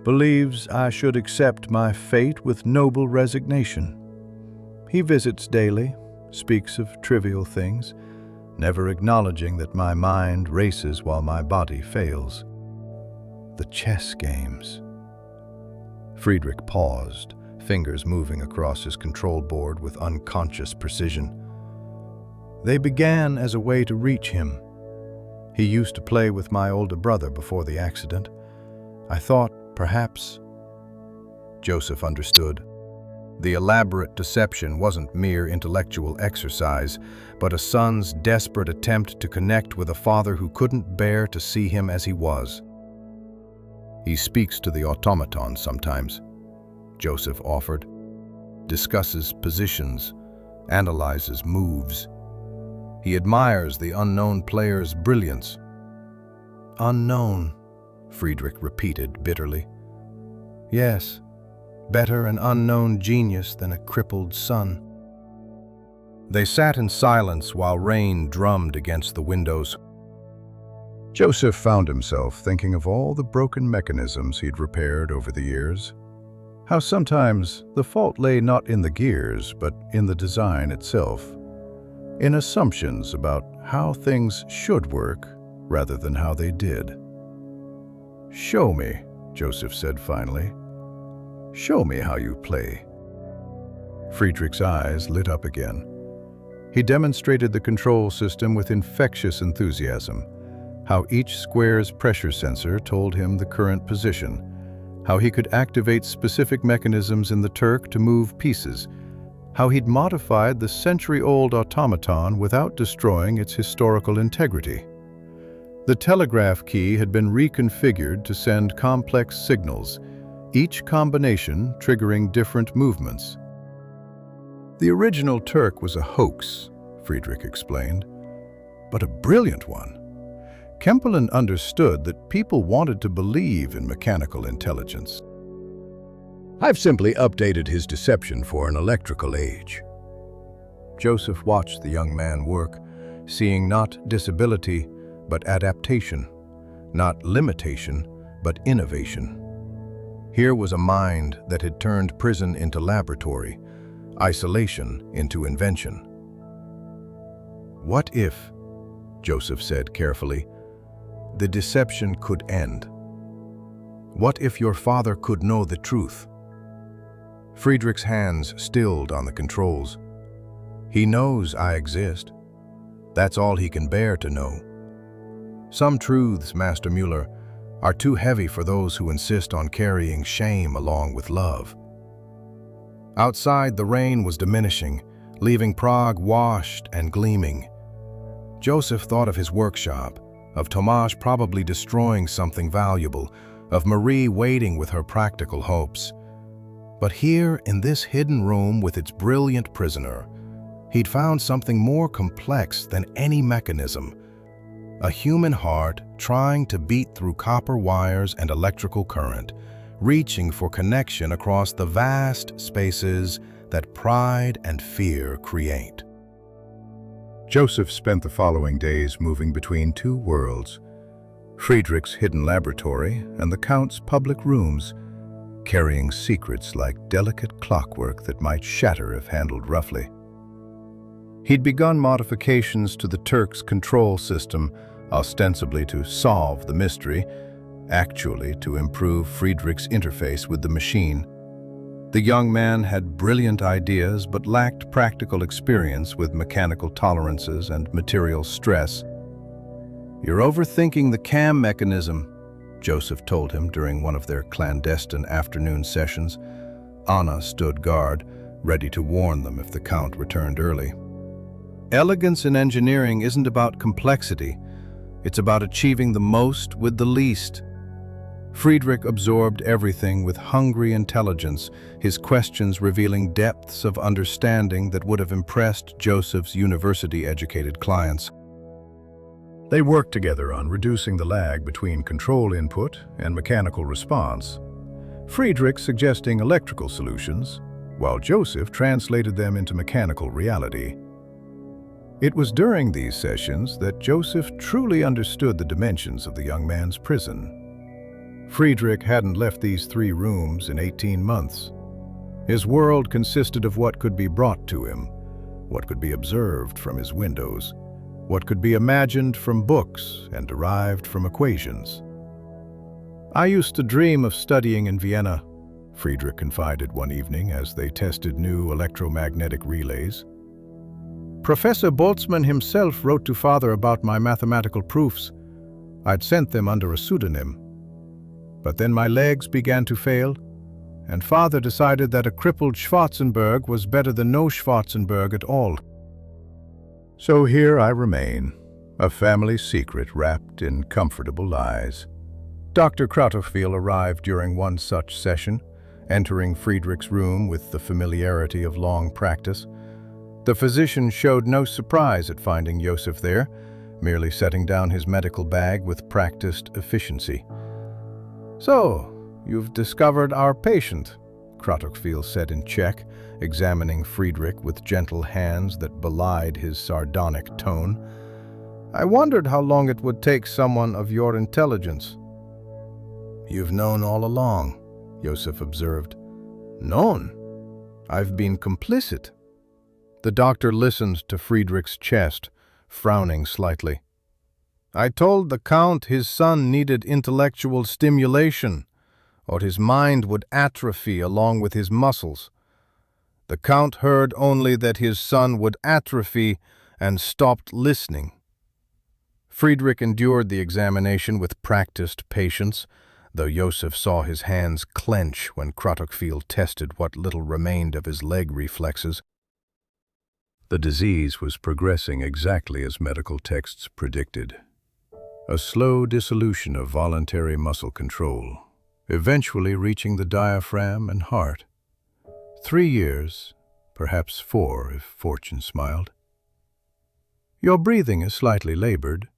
Believes I should accept my fate with noble resignation. He visits daily, speaks of trivial things, never acknowledging that my mind races while my body fails. The chess games. Friedrich paused, fingers moving across his control board with unconscious precision. They began as a way to reach him. He used to play with my older brother before the accident. I thought, perhaps... Joseph understood. The elaborate deception wasn't mere intellectual exercise, but a son's desperate attempt to connect with a father who couldn't bear to see him as he was. He speaks to the automaton sometimes, Joseph offered, discusses positions, analyzes moves. He admires the unknown player's brilliance. Unknown, Friedrich repeated bitterly. Yes, better an unknown genius than a crippled son. They sat in silence while rain drummed against the windows. Joseph found himself thinking of all the broken mechanisms he'd repaired over the years. How sometimes the fault lay not in the gears, but in the design itself, in assumptions about how things should work rather than how they did. Show me, Joseph said finally. Show me how you play. Friedrich's eyes lit up again. He demonstrated the control system with infectious enthusiasm, how each square's pressure sensor told him the current position, how he could activate specific mechanisms in the Turk to move pieces, how he'd modified the century-old automaton without destroying its historical integrity. The telegraph key had been reconfigured to send complex signals, each combination triggering different movements. The original Turk was a hoax, Friedrich explained, but a brilliant one. Kempelen understood that people wanted to believe in mechanical intelligence. I've simply updated his deception for an electrical age. Joseph watched the young man work, seeing not disability, but adaptation, not limitation, but innovation. Here was a mind that had turned prison into laboratory, isolation into invention. What if, Joseph said carefully, the deception could end? What if your father could know the truth? Friedrich's hands stilled on the controls. He knows I exist. That's all he can bear to know. Some truths, Master Mueller, are too heavy for those who insist on carrying shame along with love. Outside, the rain was diminishing, leaving Prague washed and gleaming. Joseph thought of his workshop, of Tomasz probably destroying something valuable, of Marie waiting with her practical hopes. But here, in this hidden room with its brilliant prisoner, he'd found something more complex than any mechanism. A human heart trying to beat through copper wires and electrical current, reaching for connection across the vast spaces that pride and fear create. Joseph spent the following days moving between two worlds, Friedrich's hidden laboratory and the Count's public rooms, carrying secrets like delicate clockwork that might shatter if handled roughly. He'd begun modifications to the Turk's control system, ostensibly to solve the mystery, actually to improve Friedrich's interface with the machine. The young man had brilliant ideas but lacked practical experience with mechanical tolerances and material stress. "You're overthinking the cam mechanism," Joseph told him during one of their clandestine afternoon sessions. Anna stood guard, ready to warn them if the Count returned early. "Elegance in engineering isn't about complexity. It's about achieving the most with the least." Friedrich absorbed everything with hungry intelligence, his questions revealing depths of understanding that would have impressed Joseph's university-educated clients. They worked together on reducing the lag between control input and mechanical response, Friedrich suggesting electrical solutions, while Joseph translated them into mechanical reality. It was during these sessions that Joseph truly understood the dimensions of the young man's prison. Friedrich hadn't left these 3 rooms in 18 months. His world consisted of what could be brought to him, what could be observed from his windows, what could be imagined from books and derived from equations. "I used to dream of studying in Vienna," Friedrich confided one evening as they tested new electromagnetic relays. "Professor Boltzmann himself wrote to Father about my mathematical proofs. I'd sent them under a pseudonym. But then my legs began to fail, and Father decided that a crippled Schwarzenberg was better than no Schwarzenberg at all. So here I remain, a family secret wrapped in comfortable lies." Dr. Kratochvil arrived during one such session, entering Friedrich's room with the familiarity of long practice. The physician showed no surprise at finding Joseph there, merely setting down his medical bag with practiced efficiency. "So, you've discovered our patient," Kratochvil said in Czech, examining Friedrich with gentle hands that belied his sardonic tone. "I wondered how long it would take someone of your intelligence." "You've known all along," Joseph observed. "Known? I've been complicit." The doctor listened to Friedrich's chest, frowning slightly. "I told the Count his son needed intellectual stimulation, or his mind would atrophy along with his muscles. The Count heard only that his son would atrophy and stopped listening." Friedrich endured the examination with practiced patience, though Joseph saw his hands clench when Kratochvil tested what little remained of his leg reflexes. The disease was progressing exactly as medical texts predicted. A slow dissolution of voluntary muscle control, eventually reaching the diaphragm and heart. 3 years, perhaps 4 if fortune smiled. "Your breathing is slightly labored,"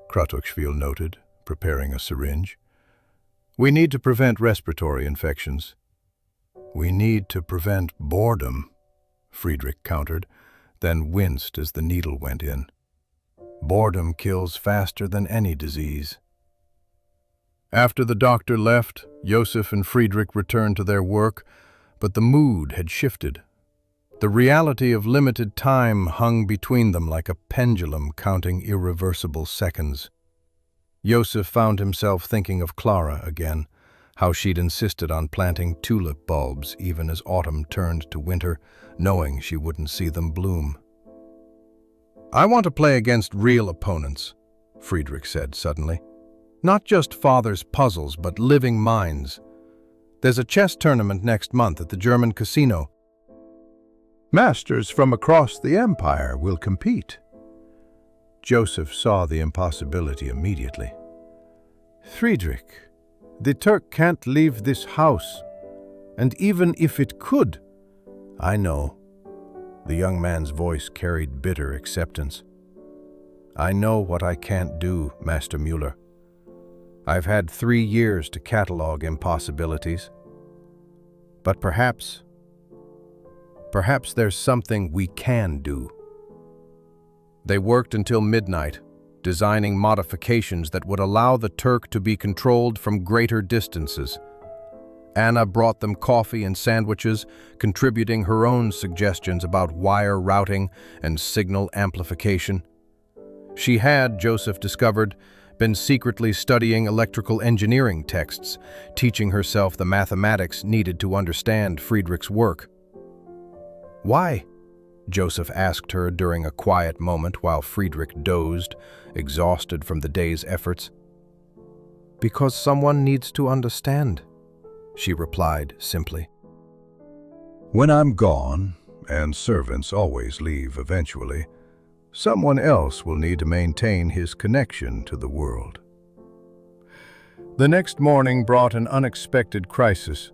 Kratochvil noted, preparing a syringe. "We need to prevent respiratory infections." "We need to prevent boredom," Friedrich countered, then winced as the needle went in. "Boredom kills faster than any disease." After the doctor left, Joseph and Friedrich returned to their work, but the mood had shifted. The reality of limited time hung between them like a pendulum counting irreversible seconds. Joseph found himself thinking of Clara again, how she'd insisted on planting tulip bulbs even as autumn turned to winter, knowing she wouldn't see them bloom. "I want to play against real opponents," Friedrich said suddenly. "Not just father's puzzles, but living minds. There's a chess tournament next month at the German casino. Masters from across the empire will compete." Joseph saw the impossibility immediately. "Friedrich, the Turk can't leave this house, and even if it could—" "I know." The young man's voice carried bitter acceptance. "I know what I can't do, Master Müller. I've had 3 years to catalog impossibilities. But perhaps there's something we can do." They worked until midnight, designing modifications that would allow the Turk to be controlled from greater distances. Anna brought them coffee and sandwiches, contributing her own suggestions about wire routing and signal amplification. She had, Joseph discovered, been secretly studying electrical engineering texts, teaching herself the mathematics needed to understand Friedrich's work. "Why?" Joseph asked her during a quiet moment while Friedrich dozed, exhausted from the day's efforts. "Because someone needs to understand," she replied simply. When I'm gone, and servants always leave eventually, someone else will need to maintain his connection to the world. The next morning brought an unexpected crisis.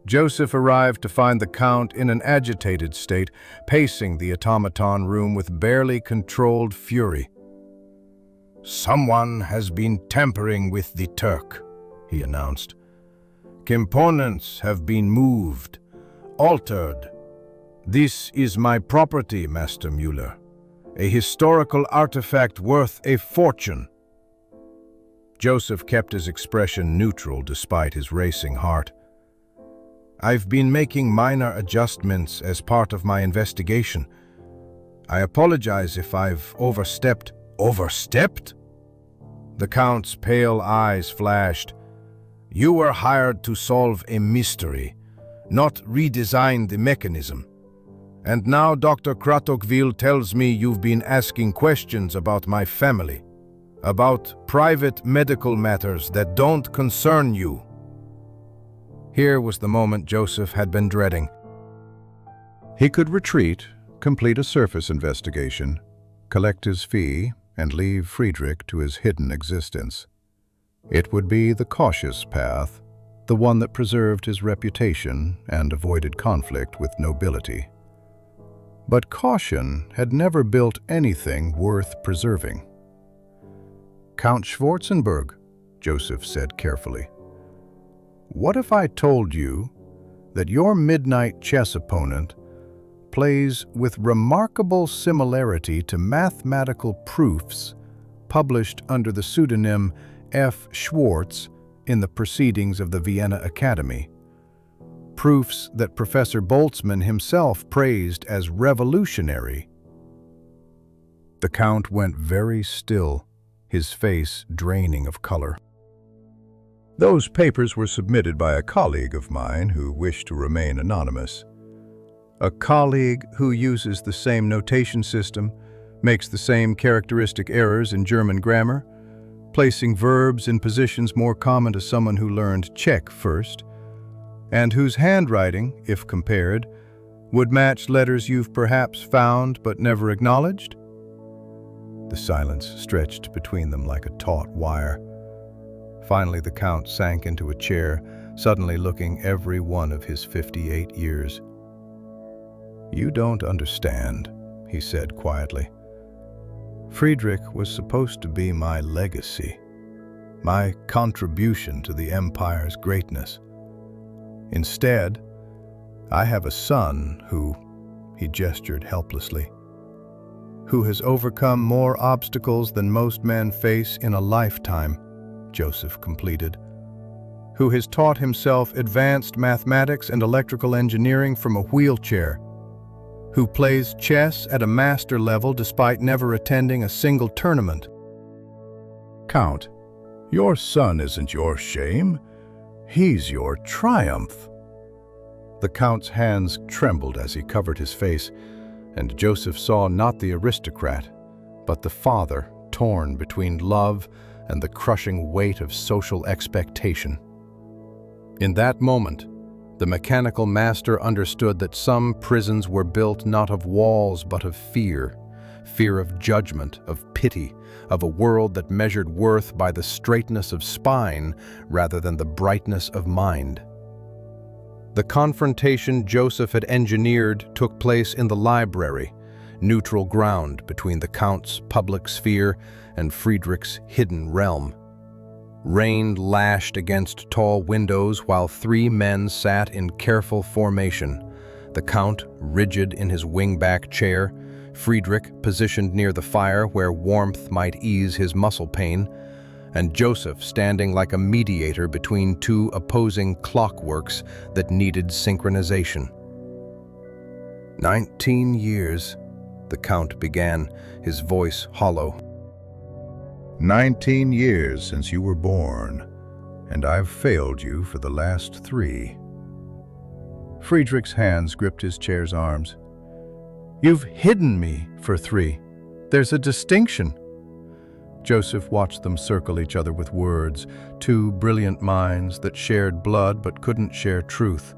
Joseph arrived to find the Count in an agitated state, pacing the automaton room with barely controlled fury. "Someone has been tampering with the Turk," he announced. "Components have been moved, altered. This is my property, Master Müller. A historical artifact worth a fortune." Joseph kept his expression neutral despite his racing heart. "I've been making minor adjustments as part of my investigation. I apologize if I've overstepped." "Overstepped?" The Count's pale eyes flashed. "You were hired to solve a mystery, not redesign the mechanism. And now Dr. Kratokville tells me you've been asking questions about my family, about private medical matters that don't concern you." Here was the moment Joseph had been dreading. He could retreat, complete a surface investigation, collect his fee, and leave Friedrich to his hidden existence. It would be the cautious path, the one that preserved his reputation and avoided conflict with nobility. But caution had never built anything worth preserving. "Count Schwarzenberg," Joseph said carefully, "what if I told you that your midnight chess opponent plays with remarkable similarity to mathematical proofs published under the pseudonym F. Schwartz in the Proceedings of the Vienna Academy? Proofs that Professor Boltzmann himself praised as revolutionary." The Count went very still, his face draining of color. "Those papers were submitted by a colleague of mine who wished to remain anonymous. A colleague who uses the same notation system, makes the same characteristic errors in German grammar, placing verbs in positions more common to someone who learned Czech first, and whose handwriting, if compared, would match letters you've perhaps found but never acknowledged." The silence stretched between them like a taut wire. Finally, the Count sank into a chair, suddenly looking every one of his 58 years. "You don't understand," he said quietly. "Friedrich was supposed to be my legacy, my contribution to the Empire's greatness. Instead, I have a son who," he gestured helplessly, "who has overcome more obstacles than most men face in a lifetime," Joseph completed, "who has taught himself advanced mathematics and electrical engineering from a wheelchair, who plays chess at a master level despite never attending a single tournament." "Count, your son isn't your shame. He's your triumph." The Count's hands trembled as he covered his face, and Joseph saw not the aristocrat, but the father, torn between love and the crushing weight of social expectation. In that moment, the mechanical master understood that some prisons were built not of walls but of fear of judgment, of pity, of a world that measured worth by the straightness of spine rather than the brightness of mind. The confrontation Joseph had engineered took place in the library, neutral ground between the Count's public sphere and Friedrich's hidden realm. Rain lashed against tall windows while three men sat in careful formation, the Count rigid in his wingback chair, Friedrich positioned near the fire where warmth might ease his muscle pain, and Joseph standing like a mediator between two opposing clockworks that needed synchronization. 19 years, the Count began, his voice hollow. 19 years since you were born, and I've failed you for the last 3. Friedrich's hands gripped his chair's arms. You've hidden me for 3. There's a distinction. Joseph watched them circle each other with words, two brilliant minds that shared blood but couldn't share truth.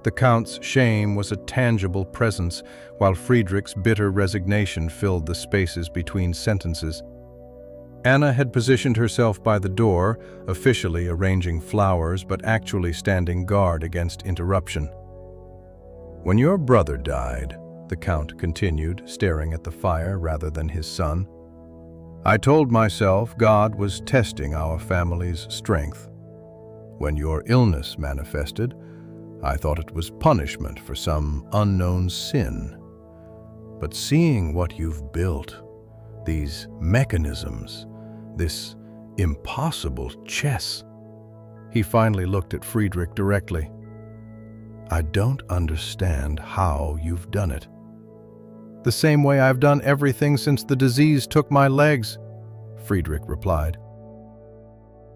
The Count's shame was a tangible presence, while Friedrich's bitter resignation filled the spaces between sentences. Anna had positioned herself by the door, officially arranging flowers but actually standing guard against interruption. When your brother died, the Count continued, staring at the fire rather than his son, I told myself God was testing our family's strength. When your illness manifested, I thought it was punishment for some unknown sin. But seeing what you've built, these mechanisms, this impossible chess, he finally looked at Friedrich directly. I don't understand how you've done it. The same way I've done everything since the disease took my legs, Friedrich replied.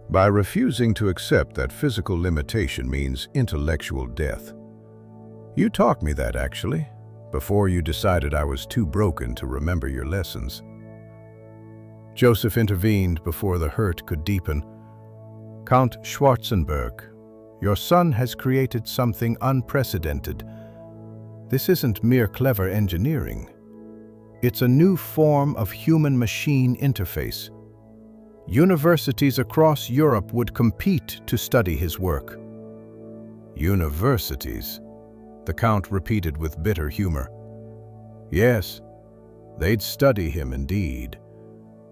By refusing to accept that physical limitation means intellectual death. You taught me that, actually, before you decided I was too broken to remember your lessons. Joseph intervened before the hurt could deepen. Count Schwarzenberg, your son has created something unprecedented. This isn't mere clever engineering. It's a new form of human-machine interface. Universities across Europe would compete to study his work. Universities, the Count repeated with bitter humor. Yes, they'd study him indeed,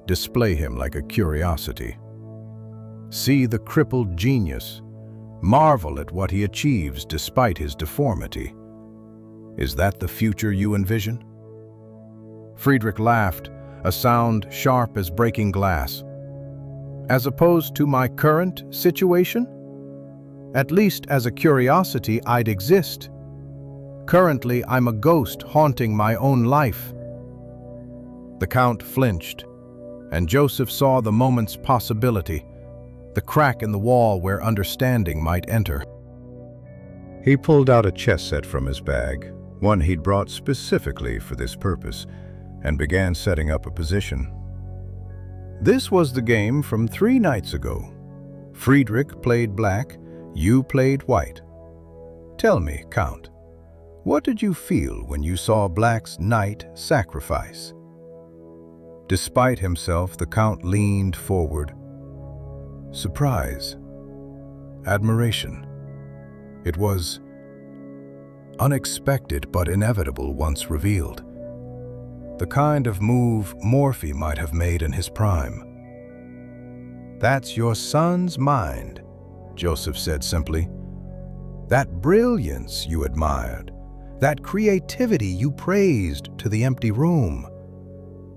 display him like a curiosity. See the crippled genius, marvel at what he achieves despite his deformity. Is that the future you envision? Friedrich laughed, a sound sharp as breaking glass. As opposed to my current situation? At least as a curiosity, I'd exist. Currently, I'm a ghost haunting my own life. The Count flinched, and Joseph saw the moment's possibility, the crack in the wall where understanding might enter. He pulled out a chess set from his bag, one he'd brought specifically for this purpose, and began setting up a position. This was the game from 3 nights ago. Friedrich played black, you played white. Tell me, Count, what did you feel when you saw Black's knight sacrifice? Despite himself, the Count leaned forward. Surprise, admiration. It was unexpected but inevitable once revealed. The kind of move Morphy might have made in his prime. That's your son's mind, Joseph said simply. That brilliance you admired, that creativity you praised to the empty room.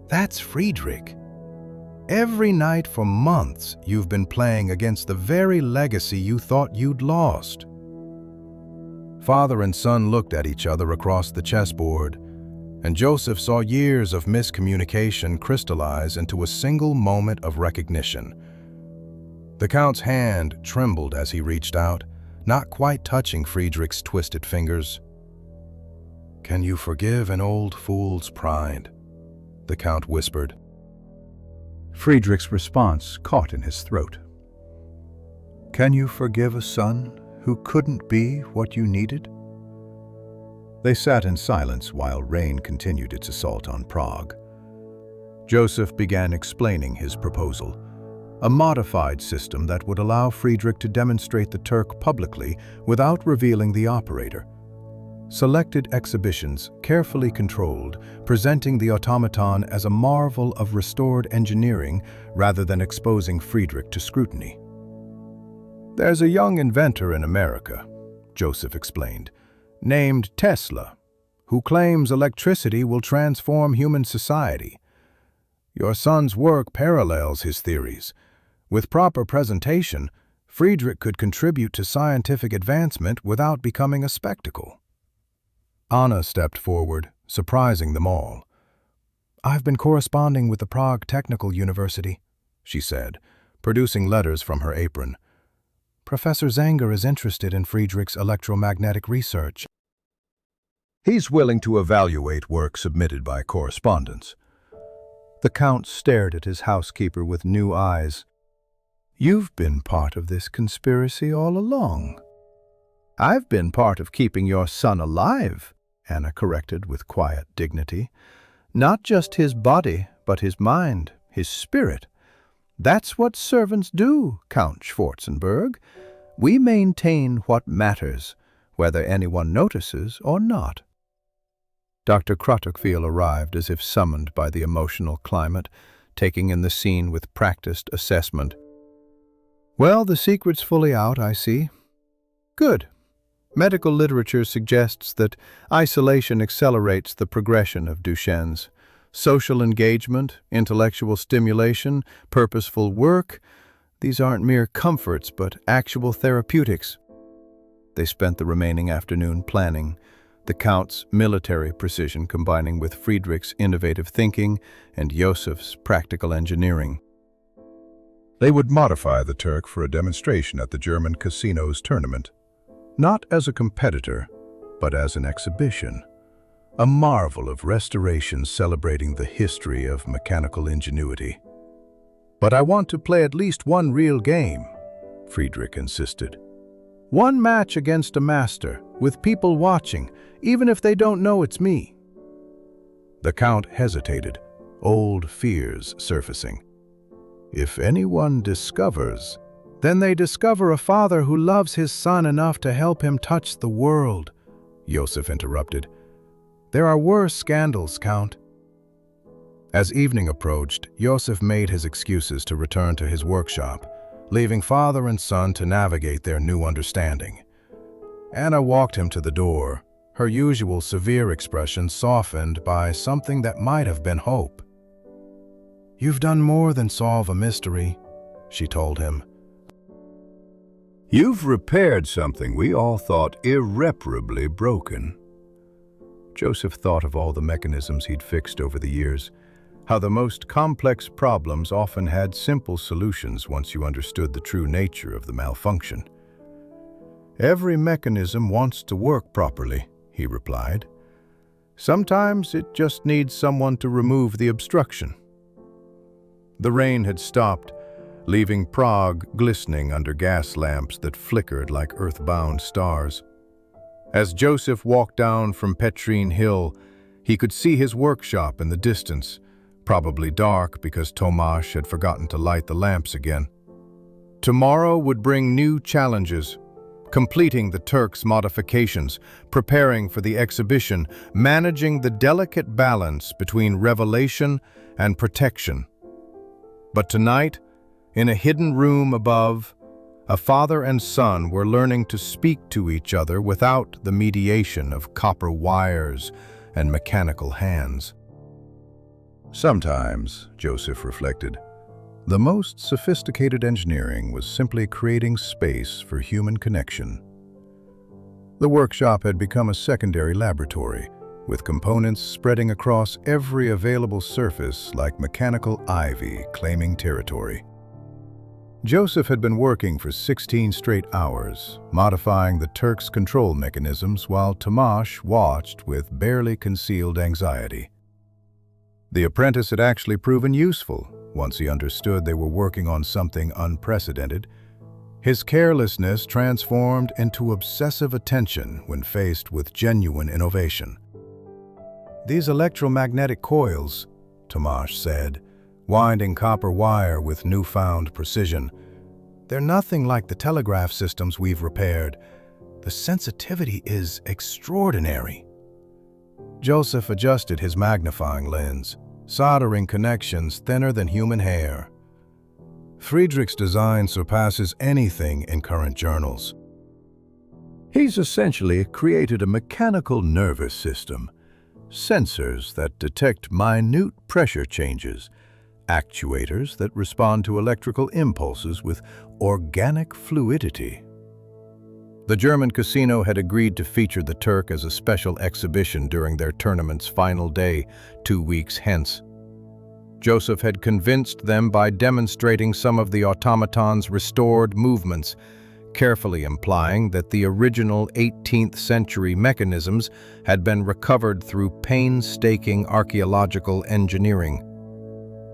That's Friedrich. Every night for months you've been playing against the very legacy you thought you'd lost. Father and son looked at each other across the chessboard, and Joseph saw years of miscommunication crystallize into a single moment of recognition. The Count's hand trembled as he reached out, not quite touching Friedrich's twisted fingers. Can you forgive an old fool's pride? The Count whispered. Friedrich's response caught in his throat. "Can you forgive a son who couldn't be what you needed?" They sat in silence while rain continued its assault on Prague. Joseph began explaining his proposal, a modified system that would allow Friedrich to demonstrate the Turk publicly without revealing the operator. Selected exhibitions, carefully controlled, presenting the automaton as a marvel of restored engineering rather than exposing Friedrich to scrutiny. "There's a young inventor in America," Joseph explained, "named Tesla, who claims electricity will transform human society. Your son's work parallels his theories. With proper presentation, Friedrich could contribute to scientific advancement without becoming a spectacle." Anna stepped forward, surprising them all. "I've been corresponding with the Prague Technical University," she said, producing letters from her apron. "Professor Zanger is interested in Friedrich's electromagnetic research. He's willing to evaluate work submitted by correspondence." The Count stared at his housekeeper with new eyes. "You've been part of this conspiracy all along." "I've been part of keeping your son alive," Anna corrected with quiet dignity. "Not just his body, but his mind, his spirit. That's what servants do, Count Schwarzenberg. We maintain what matters, whether anyone notices or not." Dr. Krotokvil arrived as if summoned by the emotional climate, taking in the scene with practiced assessment. "Well, the secret's fully out, I see. Good. Medical literature suggests that isolation accelerates the progression of Duchenne's. Social engagement, intellectual stimulation, purposeful work, these aren't mere comforts but actual therapeutics." They spent the remaining afternoon planning, the Count's military precision combining with Friedrich's innovative thinking and Joseph's practical engineering. They would modify the Turk for a demonstration at the German casino's tournament, not as a competitor, but as an exhibition, a marvel of restoration celebrating the history of mechanical ingenuity. "But I want to play at least one real game," Friedrich insisted. "One match against a master, with people watching, even if they don't know it's me." The Count hesitated, old fears surfacing. "If anyone discovers, then they discover a father who loves his son enough to help him touch the world," Joseph interrupted. "There are worse scandals, Count." As evening approached, Joseph made his excuses to return to his workshop, leaving father and son to navigate their new understanding. Anna walked him to the door, her usual severe expression softened by something that might have been hope. "You've done more than solve a mystery," she told him. "You've repaired something we all thought irreparably broken." Joseph thought of all the mechanisms he'd fixed over the years, how the most complex problems often had simple solutions once you understood the true nature of the malfunction. "Every mechanism wants to work properly," he replied. "Sometimes it just needs someone to remove the obstruction." The rain had stopped, leaving Prague glistening under gas lamps that flickered like earthbound stars. As Joseph walked down from Petrine Hill, he could see his workshop in the distance, probably dark because Tomasz had forgotten to light the lamps again. Tomorrow would bring new challenges, completing the Turk's modifications, preparing for the exhibition, managing the delicate balance between revelation and protection. But tonight, in a hidden room above, a father and son were learning to speak to each other without the mediation of copper wires and mechanical hands. Sometimes, Joseph reflected, the most sophisticated engineering was simply creating space for human connection. The workshop had become a secondary laboratory, with components spreading across every available surface like mechanical ivy claiming territory. Joseph had been working for 16 straight hours, modifying the Turk's control mechanisms while Tomasz watched with barely concealed anxiety. The apprentice had actually proven useful, Once he understood they were working on something unprecedented, his carelessness transformed into obsessive attention when faced with genuine innovation. "These electromagnetic coils," Tomasz said, winding copper wire with newfound precision, "they're nothing like the telegraph systems we've repaired. The sensitivity is extraordinary." Joseph adjusted his magnifying lens, soldering connections thinner than human hair. Friedrich's design surpasses anything in current journals. He's essentially created a mechanical nervous system, sensors that detect minute pressure changes, actuators that respond to electrical impulses with organic fluidity. The German casino had agreed to feature the Turk as a special exhibition during their tournament's final day, 2 weeks hence. Joseph had convinced them by demonstrating some of the automaton's restored movements, carefully implying that the original 18th century mechanisms had been recovered through painstaking archaeological engineering.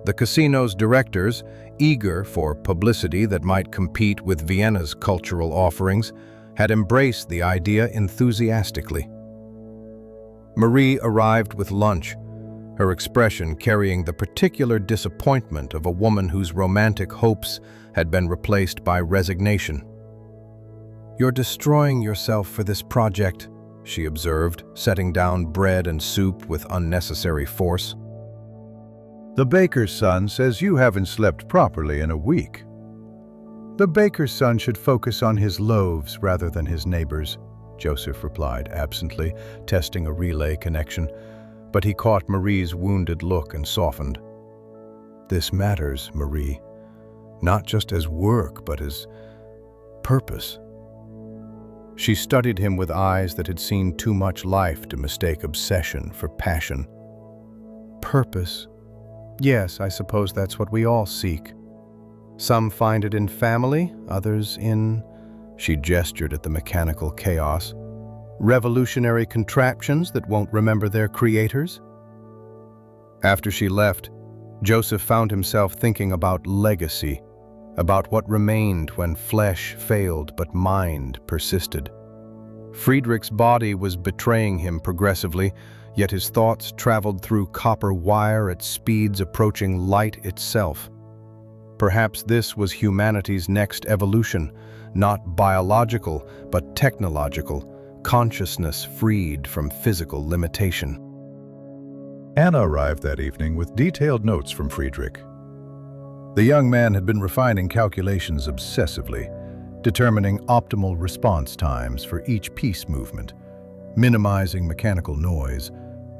The casino's directors, eager for publicity that might compete with Vienna's cultural offerings, had embraced the idea enthusiastically. Marie arrived with lunch, her expression carrying the particular disappointment of a woman whose romantic hopes had been replaced by resignation. "You're destroying yourself for this project," she observed, setting down bread and soup with unnecessary force. The baker's son says you haven't slept properly in a week. "The baker's son should focus on his loaves rather than his neighbors," Joseph replied absently, testing a relay connection. But he caught Marie's wounded look and softened. "This matters, Marie, not just as work, but as purpose." She studied him with eyes that had seen too much life to mistake obsession for passion. "Purpose? Yes, I suppose that's what we all seek. Some find it in family, others in," she gestured at the mechanical chaos, "revolutionary contraptions that won't remember their creators." After she left, Joseph found himself thinking about legacy, about what remained when flesh failed but mind persisted. Friedrich's body was betraying him progressively, yet his thoughts traveled through copper wire at speeds approaching light itself. Perhaps this was humanity's next evolution, not biological but technological, consciousness freed from physical limitation. Anna arrived that evening with detailed notes from Friedrich. The young man had been refining calculations obsessively, determining optimal response times for each piece movement, minimizing mechanical noise,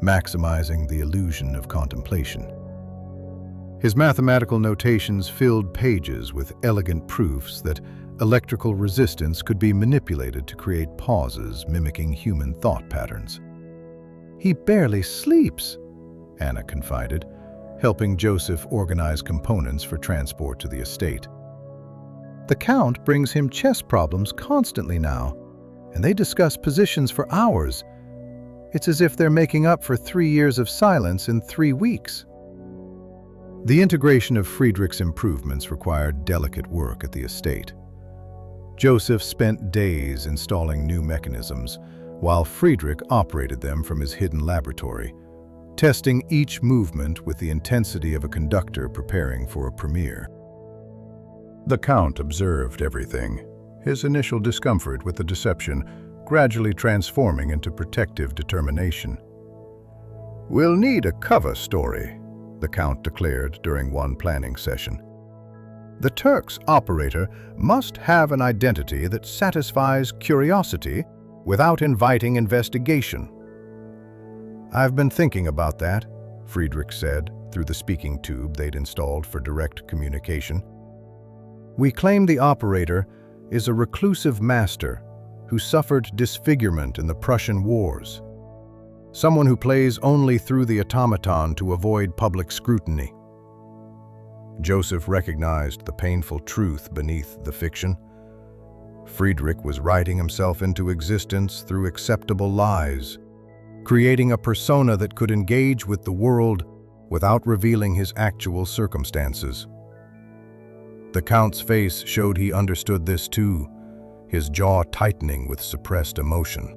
maximizing the illusion of contemplation. His mathematical notations filled pages with elegant proofs that electrical resistance could be manipulated to create pauses mimicking human thought patterns. "He barely sleeps," Anna confided, helping Joseph organize components for transport to the estate. "The Count brings him chess problems constantly now, and they discuss positions for hours. It's as if they're making up for 3 years of silence in 3 weeks." The integration of Friedrich's improvements required delicate work at the estate. Joseph spent days installing new mechanisms, while Friedrich operated them from his hidden laboratory, testing each movement with the intensity of a conductor preparing for a premiere. The Count observed everything, his initial discomfort with the deception gradually transforming into protective determination. "We'll need a cover story," the Count declared during one planning session. "The Turk's operator must have an identity that satisfies curiosity without inviting investigation." "I've been thinking about that," Friedrich said through the speaking tube they'd installed for direct communication. "We claim the operator is a reclusive master who suffered disfigurement in the Prussian Wars. Someone who plays only through the automaton to avoid public scrutiny." Joseph recognized the painful truth beneath the fiction. Friedrich was writing himself into existence through acceptable lies, creating a persona that could engage with the world without revealing his actual circumstances. The Count's face showed he understood this too, his jaw tightening with suppressed emotion.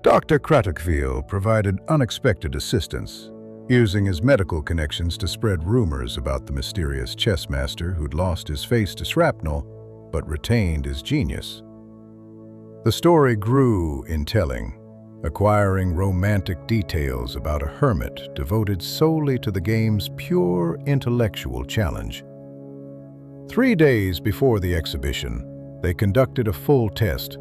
Dr. Crattockfield provided unexpected assistance, using his medical connections to spread rumors about the mysterious chess master who'd lost his face to shrapnel but retained his genius. The story grew in telling, acquiring romantic details about a hermit devoted solely to the game's pure intellectual challenge. 3 days before the exhibition, they conducted a full test.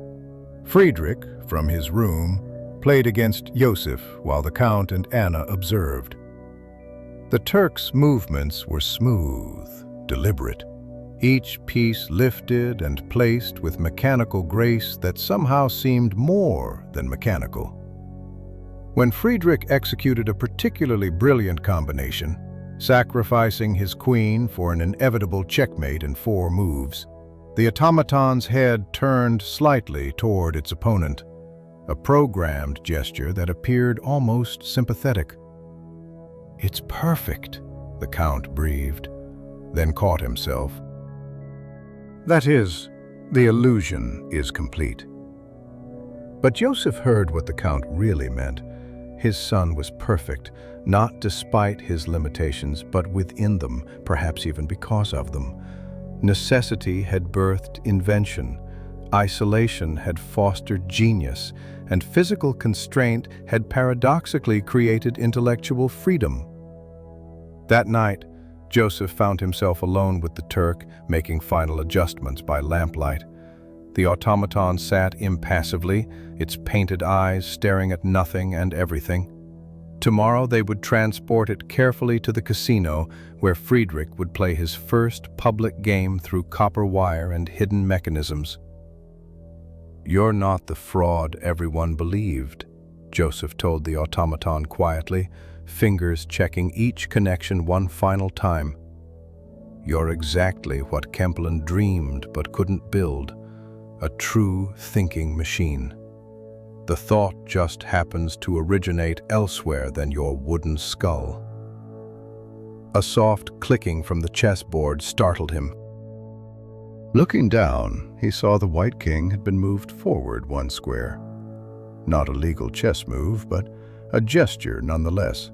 Friedrich, from his room, played against Joseph while the Count and Anna observed. The Turk's movements were smooth, deliberate, each piece lifted and placed with mechanical grace that somehow seemed more than mechanical. When Friedrich executed a particularly brilliant combination, sacrificing his queen for an inevitable checkmate in 4 moves, the automaton's head turned slightly toward its opponent, a programmed gesture that appeared almost sympathetic. "It's perfect," the Count breathed, then caught himself. That is, the illusion is complete. But Joseph heard what the Count really meant. His son was perfect, not despite his limitations, but within them, perhaps even because of them. Necessity had birthed invention, isolation had fostered genius, and physical constraint had paradoxically created intellectual freedom. That night, Joseph found himself alone with the Turk, making final adjustments by lamplight. The automaton sat impassively, its painted eyes staring at nothing and everything. Tomorrow they would transport it carefully to the casino, where Friedrich would play his first public game through copper wire and hidden mechanisms. "You're not the fraud everyone believed," Joseph told the automaton quietly, fingers checking each connection one final time. "You're exactly what Kempelen dreamed but couldn't build, a true thinking machine. The thought just happens to originate elsewhere than your wooden skull." A soft clicking from the chessboard startled him. Looking down, he saw the white king had been moved forward 1 square. Not a legal chess move, but a gesture nonetheless.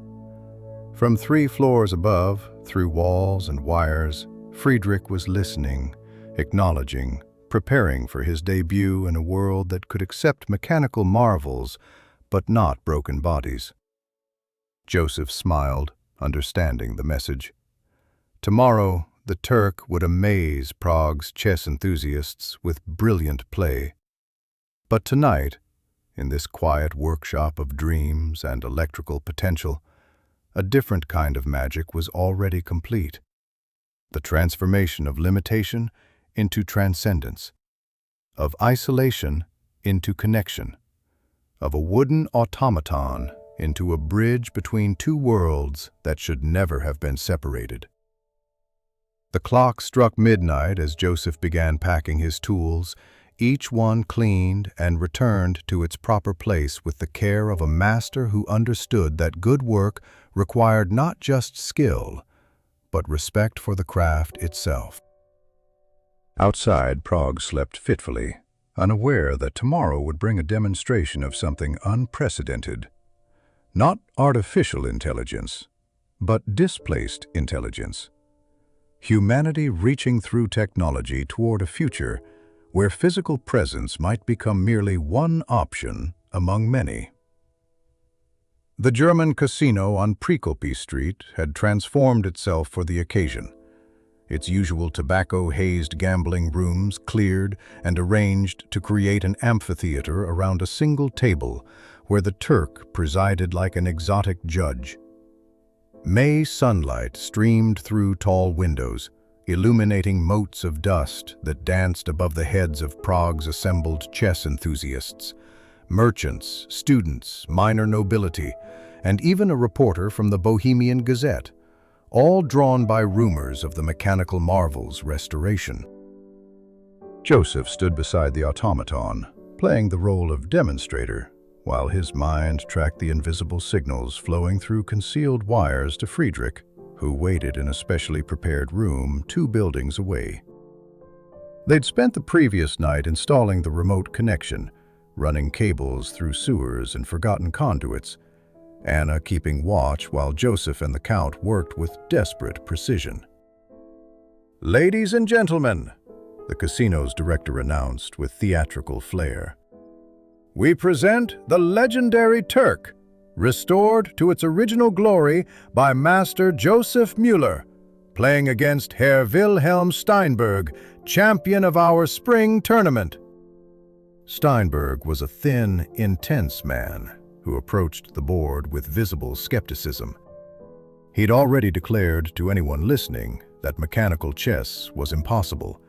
From 3 floors above, through walls and wires, Friedrich was listening, acknowledging, preparing for his debut in a world that could accept mechanical marvels, but not broken bodies. Joseph smiled, understanding the message. Tomorrow, the Turk would amaze Prague's chess enthusiasts with brilliant play. But tonight, in this quiet workshop of dreams and electrical potential, a different kind of magic was already complete. The transformation of limitation into transcendence, of isolation into connection, of a wooden automaton into a bridge between 2 worlds that should never have been separated. The clock struck midnight as Joseph began packing his tools, each one cleaned and returned to its proper place with the care of a master who understood that good work required not just skill, but respect for the craft itself. Outside, Prague slept fitfully, unaware that tomorrow would bring a demonstration of something unprecedented. Not artificial intelligence, but displaced intelligence. Humanity reaching through technology toward a future where physical presence might become merely one option among many. The German casino on Prokopy Street had transformed itself for the occasion. Its usual tobacco-hazed gambling rooms cleared and arranged to create an amphitheater around a single table where the Turk presided like an exotic judge. May sunlight streamed through tall windows, illuminating motes of dust that danced above the heads of Prague's assembled chess enthusiasts, merchants, students, minor nobility, and even a reporter from the Bohemian Gazette, all drawn by rumors of the mechanical marvel's restoration. Joseph stood beside the automaton, playing the role of demonstrator, while his mind tracked the invisible signals flowing through concealed wires to Friedrich, who waited in a specially prepared room 2 buildings away. They'd spent the previous night installing the remote connection, running cables through sewers and forgotten conduits, Anna keeping watch while Joseph and the Count worked with desperate precision. "Ladies and gentlemen," the casino's director announced with theatrical flair, "we present the legendary Turk, restored to its original glory by Master Joseph Müller, playing against Herr Wilhelm Steinberg, champion of our spring tournament." Steinberg was a thin, intense man who approached the board with visible skepticism. He'd already declared to anyone listening that mechanical chess was impossible,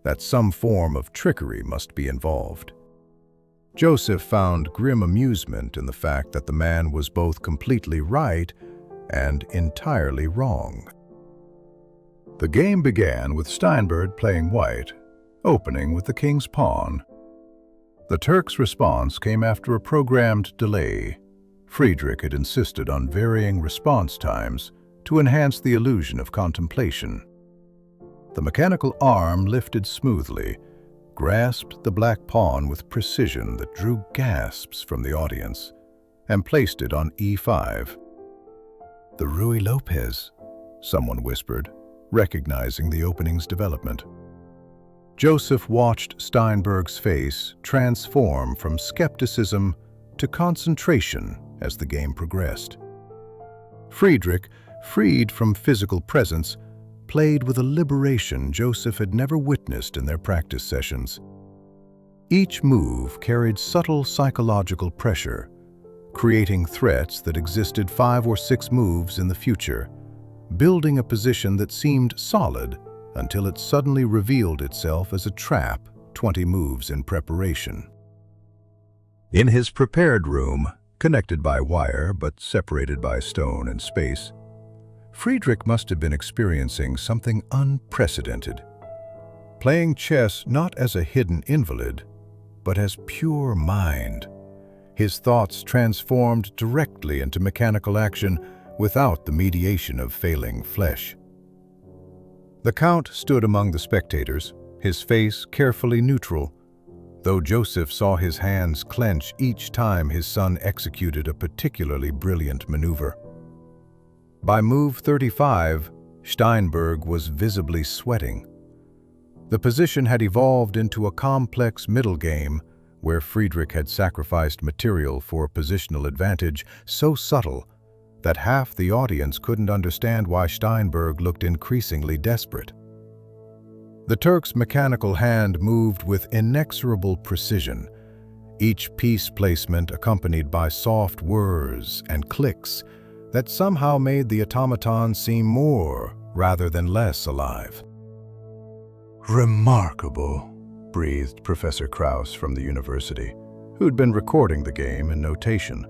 that some form of trickery must be involved. Joseph found grim amusement in the fact that the man was both completely right and entirely wrong. The game began with Steinberg playing white, opening with the king's pawn. The Turk's response came after a programmed delay. Friedrich had insisted on varying response times to enhance the illusion of contemplation. The mechanical arm lifted smoothly, grasped the black pawn with precision that drew gasps from the audience, and placed it on e5. "The Ruy Lopez," someone whispered, recognizing the opening's development. Joseph watched Steinberg's face transform from skepticism to concentration as the game progressed. Friedrich, freed from physical presence, played with a liberation Joseph had never witnessed in their practice sessions. Each move carried subtle psychological pressure, creating threats that existed 5 or 6 moves in the future, building a position that seemed solid until it suddenly revealed itself as a trap 20 moves in preparation. In his prepared room, connected by wire but separated by stone and space, Friedrich must have been experiencing something unprecedented. Playing chess not as a hidden invalid, but as pure mind. His thoughts transformed directly into mechanical action without the mediation of failing flesh. The Count stood among the spectators, his face carefully neutral, though Joseph saw his hands clench each time his son executed a particularly brilliant maneuver. By move 35, Steinberg was visibly sweating. The position had evolved into a complex middle game where Friedrich had sacrificed material for positional advantage so subtle that half the audience couldn't understand why Steinberg looked increasingly desperate. The Turk's mechanical hand moved with inexorable precision, each piece placement accompanied by soft whirs and clicks that somehow made the automaton seem more rather than less alive. "Remarkable," breathed Professor Krauss from the university, who'd been recording the game in notation.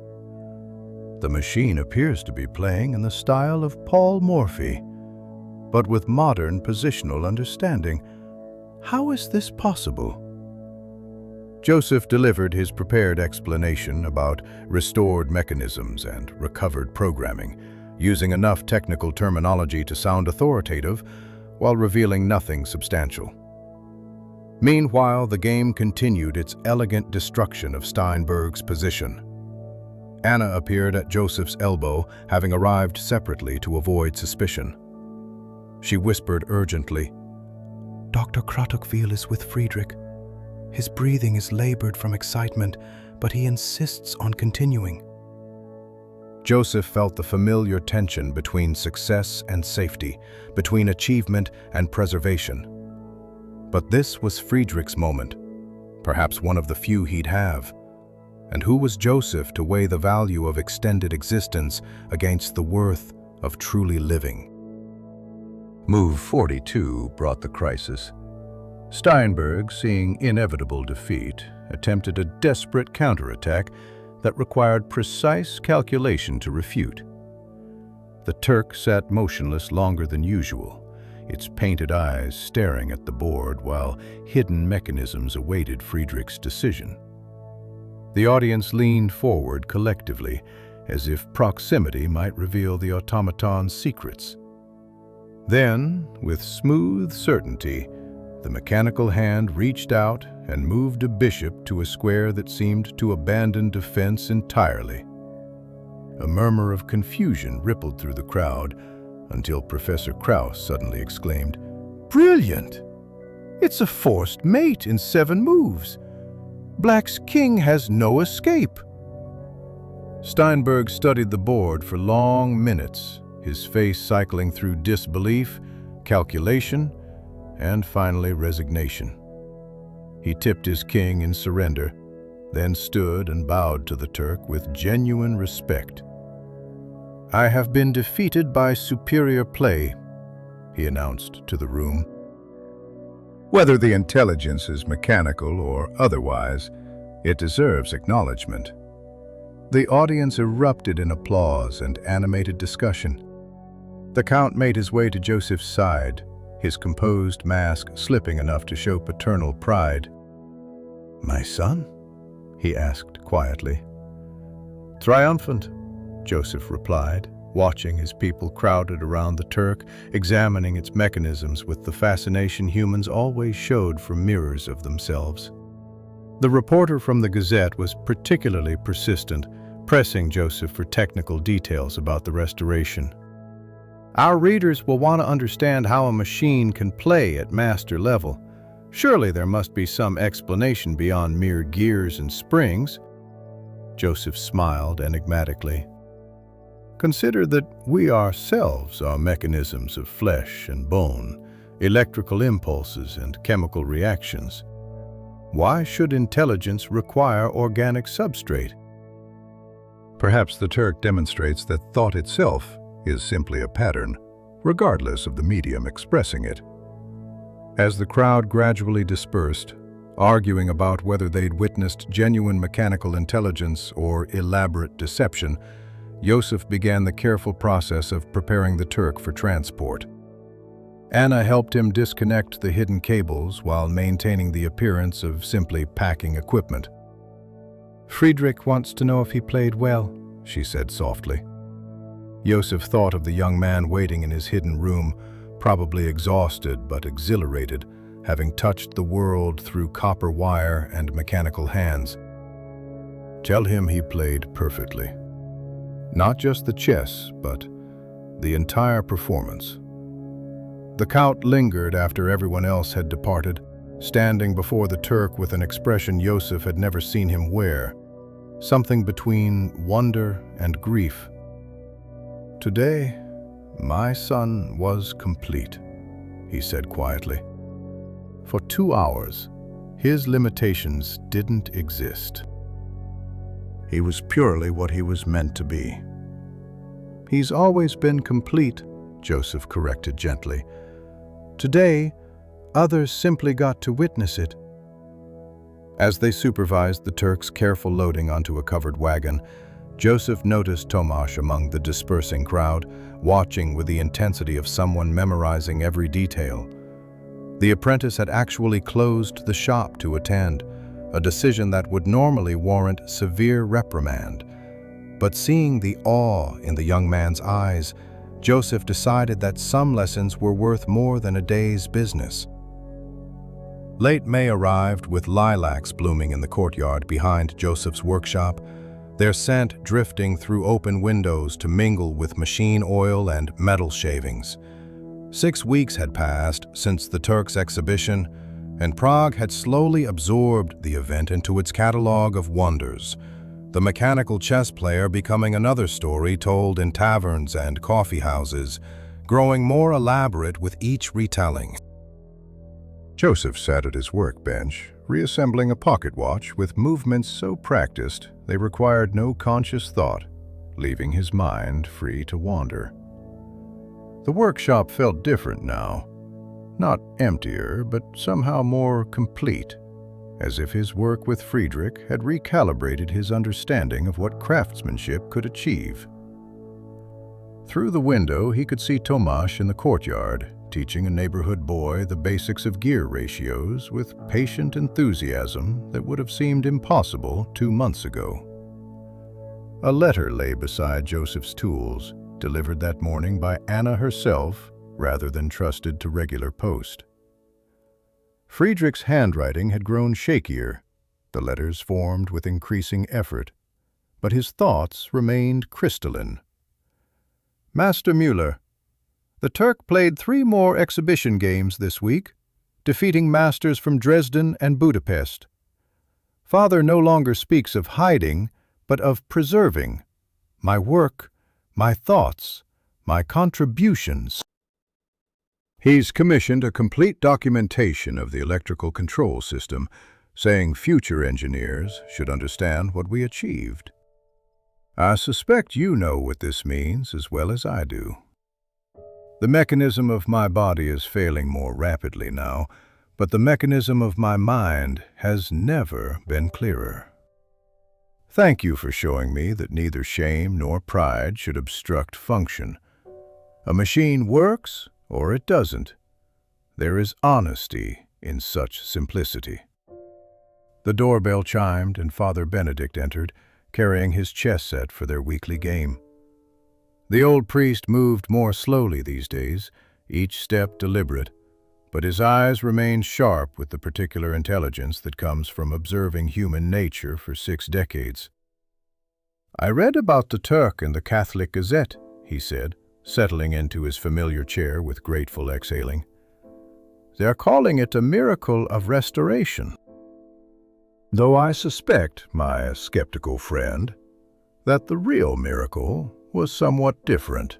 "The machine appears to be playing in the style of Paul Morphy, but with modern positional understanding. How is this possible?" Joseph delivered his prepared explanation about restored mechanisms and recovered programming, using enough technical terminology to sound authoritative while revealing nothing substantial. Meanwhile, the game continued its elegant destruction of Steinberg's position. Anna appeared at Joseph's elbow, having arrived separately to avoid suspicion. She whispered urgently, "Dr. Kratochvil is with Friedrich. His breathing is labored from excitement, but he insists on continuing." Joseph felt the familiar tension between success and safety, between achievement and preservation. But this was Friedrich's moment, perhaps one of the few he'd have. And who was Joseph to weigh the value of extended existence against the worth of truly living? Move 42 brought the crisis. Steinberg, seeing inevitable defeat, attempted a desperate counterattack that required precise calculation to refute. The Turk sat motionless longer than usual, its painted eyes staring at the board while hidden mechanisms awaited Friedrich's decision. The audience leaned forward collectively, as if proximity might reveal the automaton's secrets. Then, with smooth certainty, the mechanical hand reached out and moved a bishop to a square that seemed to abandon defense entirely. A murmur of confusion rippled through the crowd until Professor Krauss suddenly exclaimed, "Brilliant! It's a forced mate in 7 moves. Black's king has no escape." Steinberg studied the board for long minutes, his face cycling through disbelief, calculation, and finally resignation. He tipped his king in surrender, then stood and bowed to the Turk with genuine respect. "I have been defeated by superior play," he announced to the room. Whether the intelligence is mechanical or otherwise, it deserves acknowledgement. The audience erupted in applause and animated discussion. The Count made his way to Joseph's side, his composed mask slipping enough to show paternal pride. "My son?" he asked quietly. "Triumphant," Joseph replied, watching as people crowded around the Turk, examining its mechanisms with the fascination humans always showed for mirrors of themselves. The reporter from the Gazette was particularly persistent, pressing Joseph for technical details about the restoration. "Our readers will want to understand how a machine can play at master level. Surely there must be some explanation beyond mere gears and springs." Joseph smiled enigmatically. "Consider that we ourselves are mechanisms of flesh and bone, electrical impulses and chemical reactions. Why should intelligence require organic substrate?" Perhaps the Turk demonstrates that thought itself is simply a pattern, regardless of the medium expressing it. As the crowd gradually dispersed, arguing about whether they'd witnessed genuine mechanical intelligence or elaborate deception, Joseph began the careful process of preparing the Turk for transport. Anna helped him disconnect the hidden cables while maintaining the appearance of simply packing equipment. "Friedrich wants to know if he played well," she said softly. Joseph thought of the young man waiting in his hidden room, probably exhausted but exhilarated, having touched the world through copper wire and mechanical hands. "Tell him he played perfectly. Not just the chess, but the entire performance." The Count lingered after everyone else had departed, standing before the Turk with an expression Joseph had never seen him wear, something between wonder and grief. "Today, my son was complete," he said quietly. "For 2 hours, his limitations didn't exist. He was purely what he was meant to be." "He's always been complete," Joseph corrected gently. "Today, others simply got to witness it." As they supervised the Turk's careful loading onto a covered wagon, Joseph noticed Tomasz among the dispersing crowd, watching with the intensity of someone memorizing every detail. The apprentice had actually closed the shop to attend, a decision that would normally warrant severe reprimand. But seeing the awe in the young man's eyes, Joseph decided that some lessons were worth more than a day's business. Late May arrived with lilacs blooming in the courtyard behind Joseph's workshop, their scent drifting through open windows to mingle with machine oil and metal shavings. 6 weeks had passed since the Turk's exhibition, and Prague had slowly absorbed the event into its catalog of wonders, the mechanical chess player becoming another story told in taverns and coffee houses, growing more elaborate with each retelling. Joseph sat at his workbench, reassembling a pocket watch with movements so practiced they required no conscious thought, leaving his mind free to wander. The workshop felt different now, not emptier, but somehow more complete, as if his work with Friedrich had recalibrated his understanding of what craftsmanship could achieve. Through the window, he could see Tomasz in the courtyard, teaching a neighborhood boy the basics of gear ratios with patient enthusiasm that would have seemed impossible 2 months ago. A letter lay beside Joseph's tools, delivered that morning by Anna herself rather than trusted to regular post. Friedrich's handwriting had grown shakier, the letters formed with increasing effort, but his thoughts remained crystalline. Master Müller, the Turk played 3 more exhibition games this week, defeating masters from Dresden and Budapest. Father no longer speaks of hiding, but of preserving. My work, my thoughts, my contributions. He's commissioned a complete documentation of the electrical control system, saying future engineers should understand what we achieved. I suspect you know what this means as well as I do. The mechanism of my body is failing more rapidly now, but the mechanism of my mind has never been clearer. Thank you for showing me that neither shame nor pride should obstruct function. A machine works or it doesn't. There is honesty in such simplicity. The doorbell chimed and Father Benedict entered, carrying his chess set for their weekly game. The old priest moved more slowly these days, each step deliberate, but his eyes remained sharp with the particular intelligence that comes from observing human nature for 6 decades. I read about the Turk in the Catholic Gazette, he said, settling into his familiar chair with grateful exhaling. They're calling it a miracle of restoration. Though I suspect, my skeptical friend, that the real miracle was somewhat different.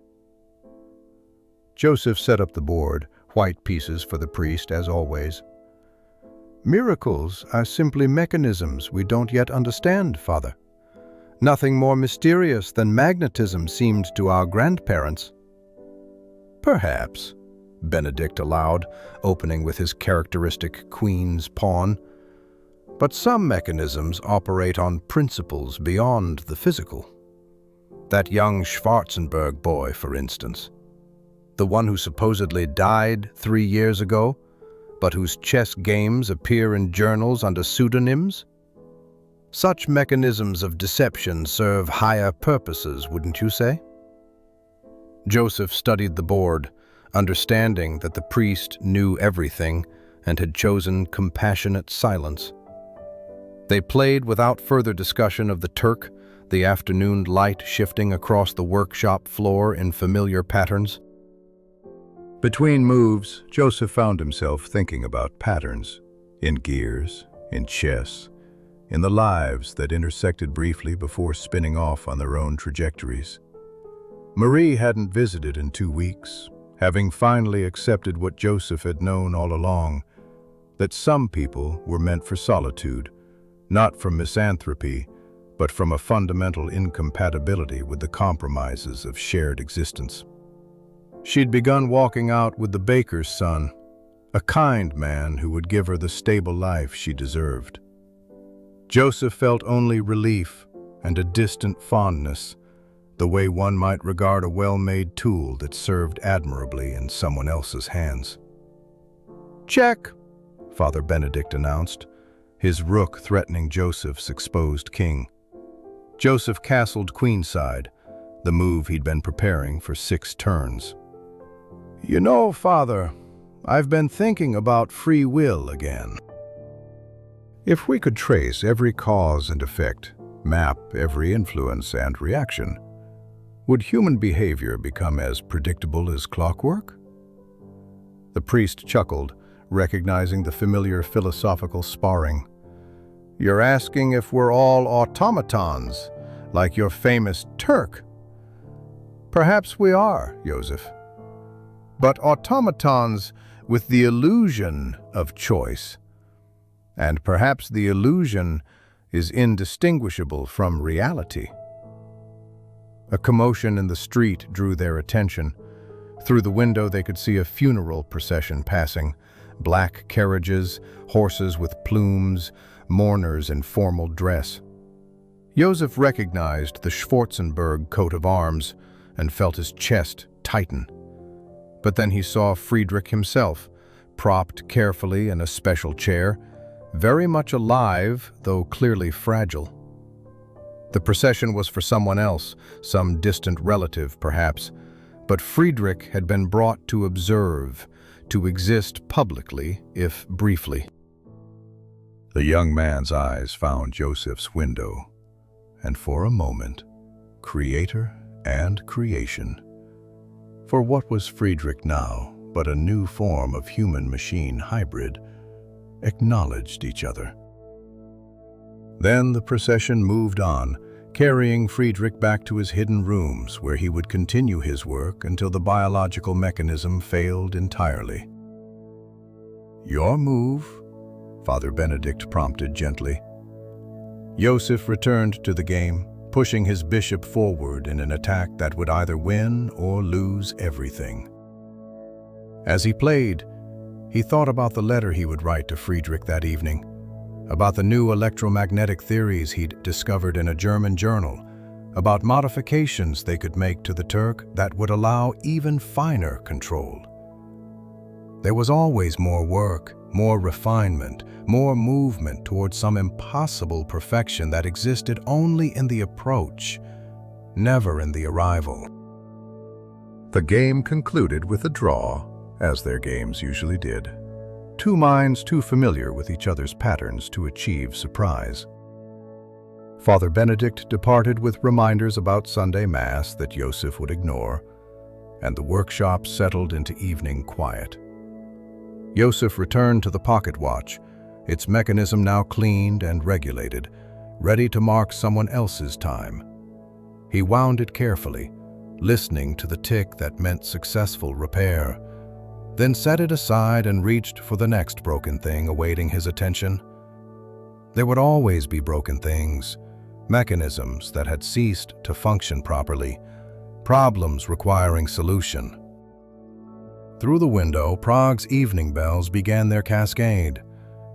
Joseph set up the board, white pieces for the priest as always. Miracles are simply mechanisms we don't yet understand, Father. Nothing more mysterious than magnetism seemed to our grandparents. Perhaps, Benedict allowed, opening with his characteristic queen's pawn. But some mechanisms operate on principles beyond the physical. That young Schwarzenberg boy, for instance. The one who supposedly died 3 years ago, but whose chess games appear in journals under pseudonyms? Such mechanisms of deception serve higher purposes, wouldn't you say? Joseph studied the board, understanding that the priest knew everything and had chosen compassionate silence. They played without further discussion of the Turk, the afternoon light shifting across the workshop floor in familiar patterns. Between moves, Joseph found himself thinking about patterns, in gears, in chess, in the lives that intersected briefly before spinning off on their own trajectories. Marie hadn't visited in 2 weeks, having finally accepted what Joseph had known all along, that some people were meant for solitude, not from misanthropy, but from a fundamental incompatibility with the compromises of shared existence. She'd begun walking out with the baker's son, a kind man who would give her the stable life she deserved. Joseph felt only relief and a distant fondness, the way one might regard a well-made tool that served admirably in someone else's hands. "Check," Father Benedict announced, his rook threatening Joseph's exposed king. Joseph castled queenside, the move he'd been preparing for 6 turns. "You know, Father, I've been thinking about free will again. If we could trace every cause and effect, map every influence and reaction, would human behavior become as predictable as clockwork?" The priest chuckled, recognizing the familiar philosophical sparring. "You're asking if we're all automatons, like your famous Turk?" "Perhaps we are, Joseph. But automatons with the illusion of choice. And perhaps the illusion is indistinguishable from reality." A commotion in the street drew their attention. Through the window they could see a funeral procession passing, black carriages, horses with plumes, mourners in formal dress. Joseph recognized the Schwarzenberg coat of arms and felt his chest tighten. But then he saw Friedrich himself, propped carefully in a special chair, very much alive, though clearly fragile. The procession was for someone else, some distant relative perhaps, but Friedrich had been brought to observe, to exist publicly, if briefly. The young man's eyes found Joseph's window, and for a moment, creator and creation. For what was Friedrich now but a new form of human-machine hybrid, acknowledged each other. Then the procession moved on, carrying Friedrich back to his hidden rooms where he would continue his work until the biological mechanism failed entirely. "Your move," Father Benedict prompted gently. Joseph returned to the game, pushing his bishop forward in an attack that would either win or lose everything. As he played, he thought about the letter he would write to Friedrich that evening, about the new electromagnetic theories he'd discovered in a German journal, about modifications they could make to the Turk that would allow even finer control. There was always more work, more refinement, more movement towards some impossible perfection that existed only in the approach, never in the arrival. The game concluded with a draw, as their games usually did. Two minds too familiar with each other's patterns to achieve surprise. Father Benedict departed with reminders about Sunday Mass that Joseph would ignore, and the workshop settled into evening quiet. Joseph returned to the pocket watch, its mechanism now cleaned and regulated, ready to mark someone else's time. He wound it carefully, listening to the tick that meant successful repair, then set it aside and reached for the next broken thing awaiting his attention. There would always be broken things, mechanisms that had ceased to function properly, problems requiring solution. Through the window, Prague's evening bells began their cascade.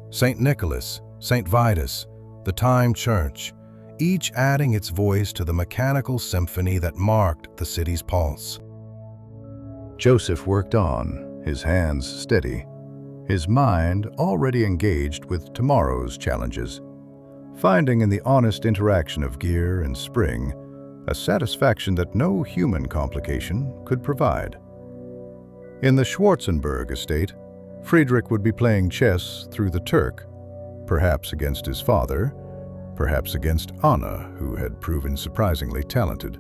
St. Nicholas, St. Vitus, the Time Church, each adding its voice to the mechanical symphony that marked the city's pulse. Joseph worked on, his hands steady, his mind already engaged with tomorrow's challenges, finding in the honest interaction of gear and spring a satisfaction that no human complication could provide. In the Schwarzenberg estate, Friedrich would be playing chess through the Turk, perhaps against his father, perhaps against Anna, who had proven surprisingly talented.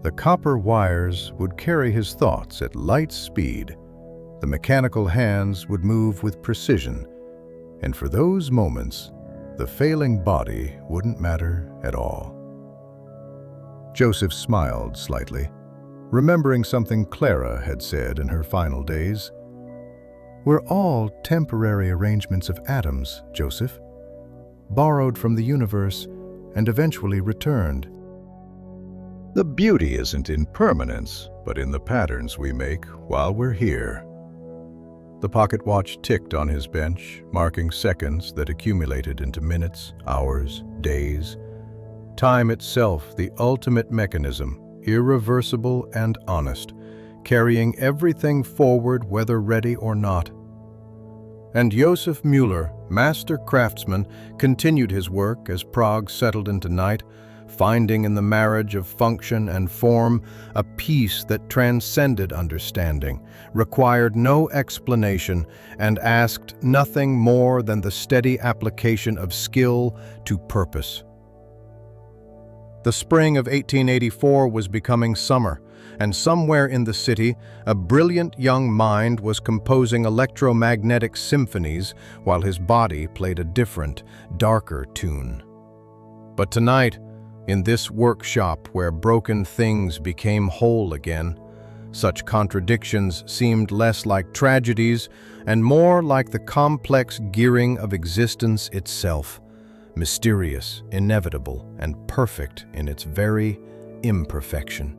The copper wires would carry his thoughts at light speed, the mechanical hands would move with precision, and for those moments, the failing body wouldn't matter at all. Joseph smiled slightly, remembering something Clara had said in her final days. "We're all temporary arrangements of atoms, Joseph, borrowed from the universe and eventually returned." The beauty isn't in permanence, but in the patterns we make while we're here. The pocket watch ticked on his bench, marking seconds that accumulated into minutes, hours, days. Time itself, the ultimate mechanism, irreversible and honest, carrying everything forward whether ready or not. And Joseph Müller, master craftsman, continued his work as Prague settled into night, finding in the marriage of function and form a peace that transcended understanding, required no explanation, and asked nothing more than the steady application of skill to purpose. The spring of 1884 was becoming summer, and somewhere in the city, a brilliant young mind was composing electromagnetic symphonies while his body played a different, darker tune. But tonight, in this workshop where broken things became whole again, such contradictions seemed less like tragedies and more like the complex gearing of existence itself, mysterious, inevitable, and perfect in its very imperfection.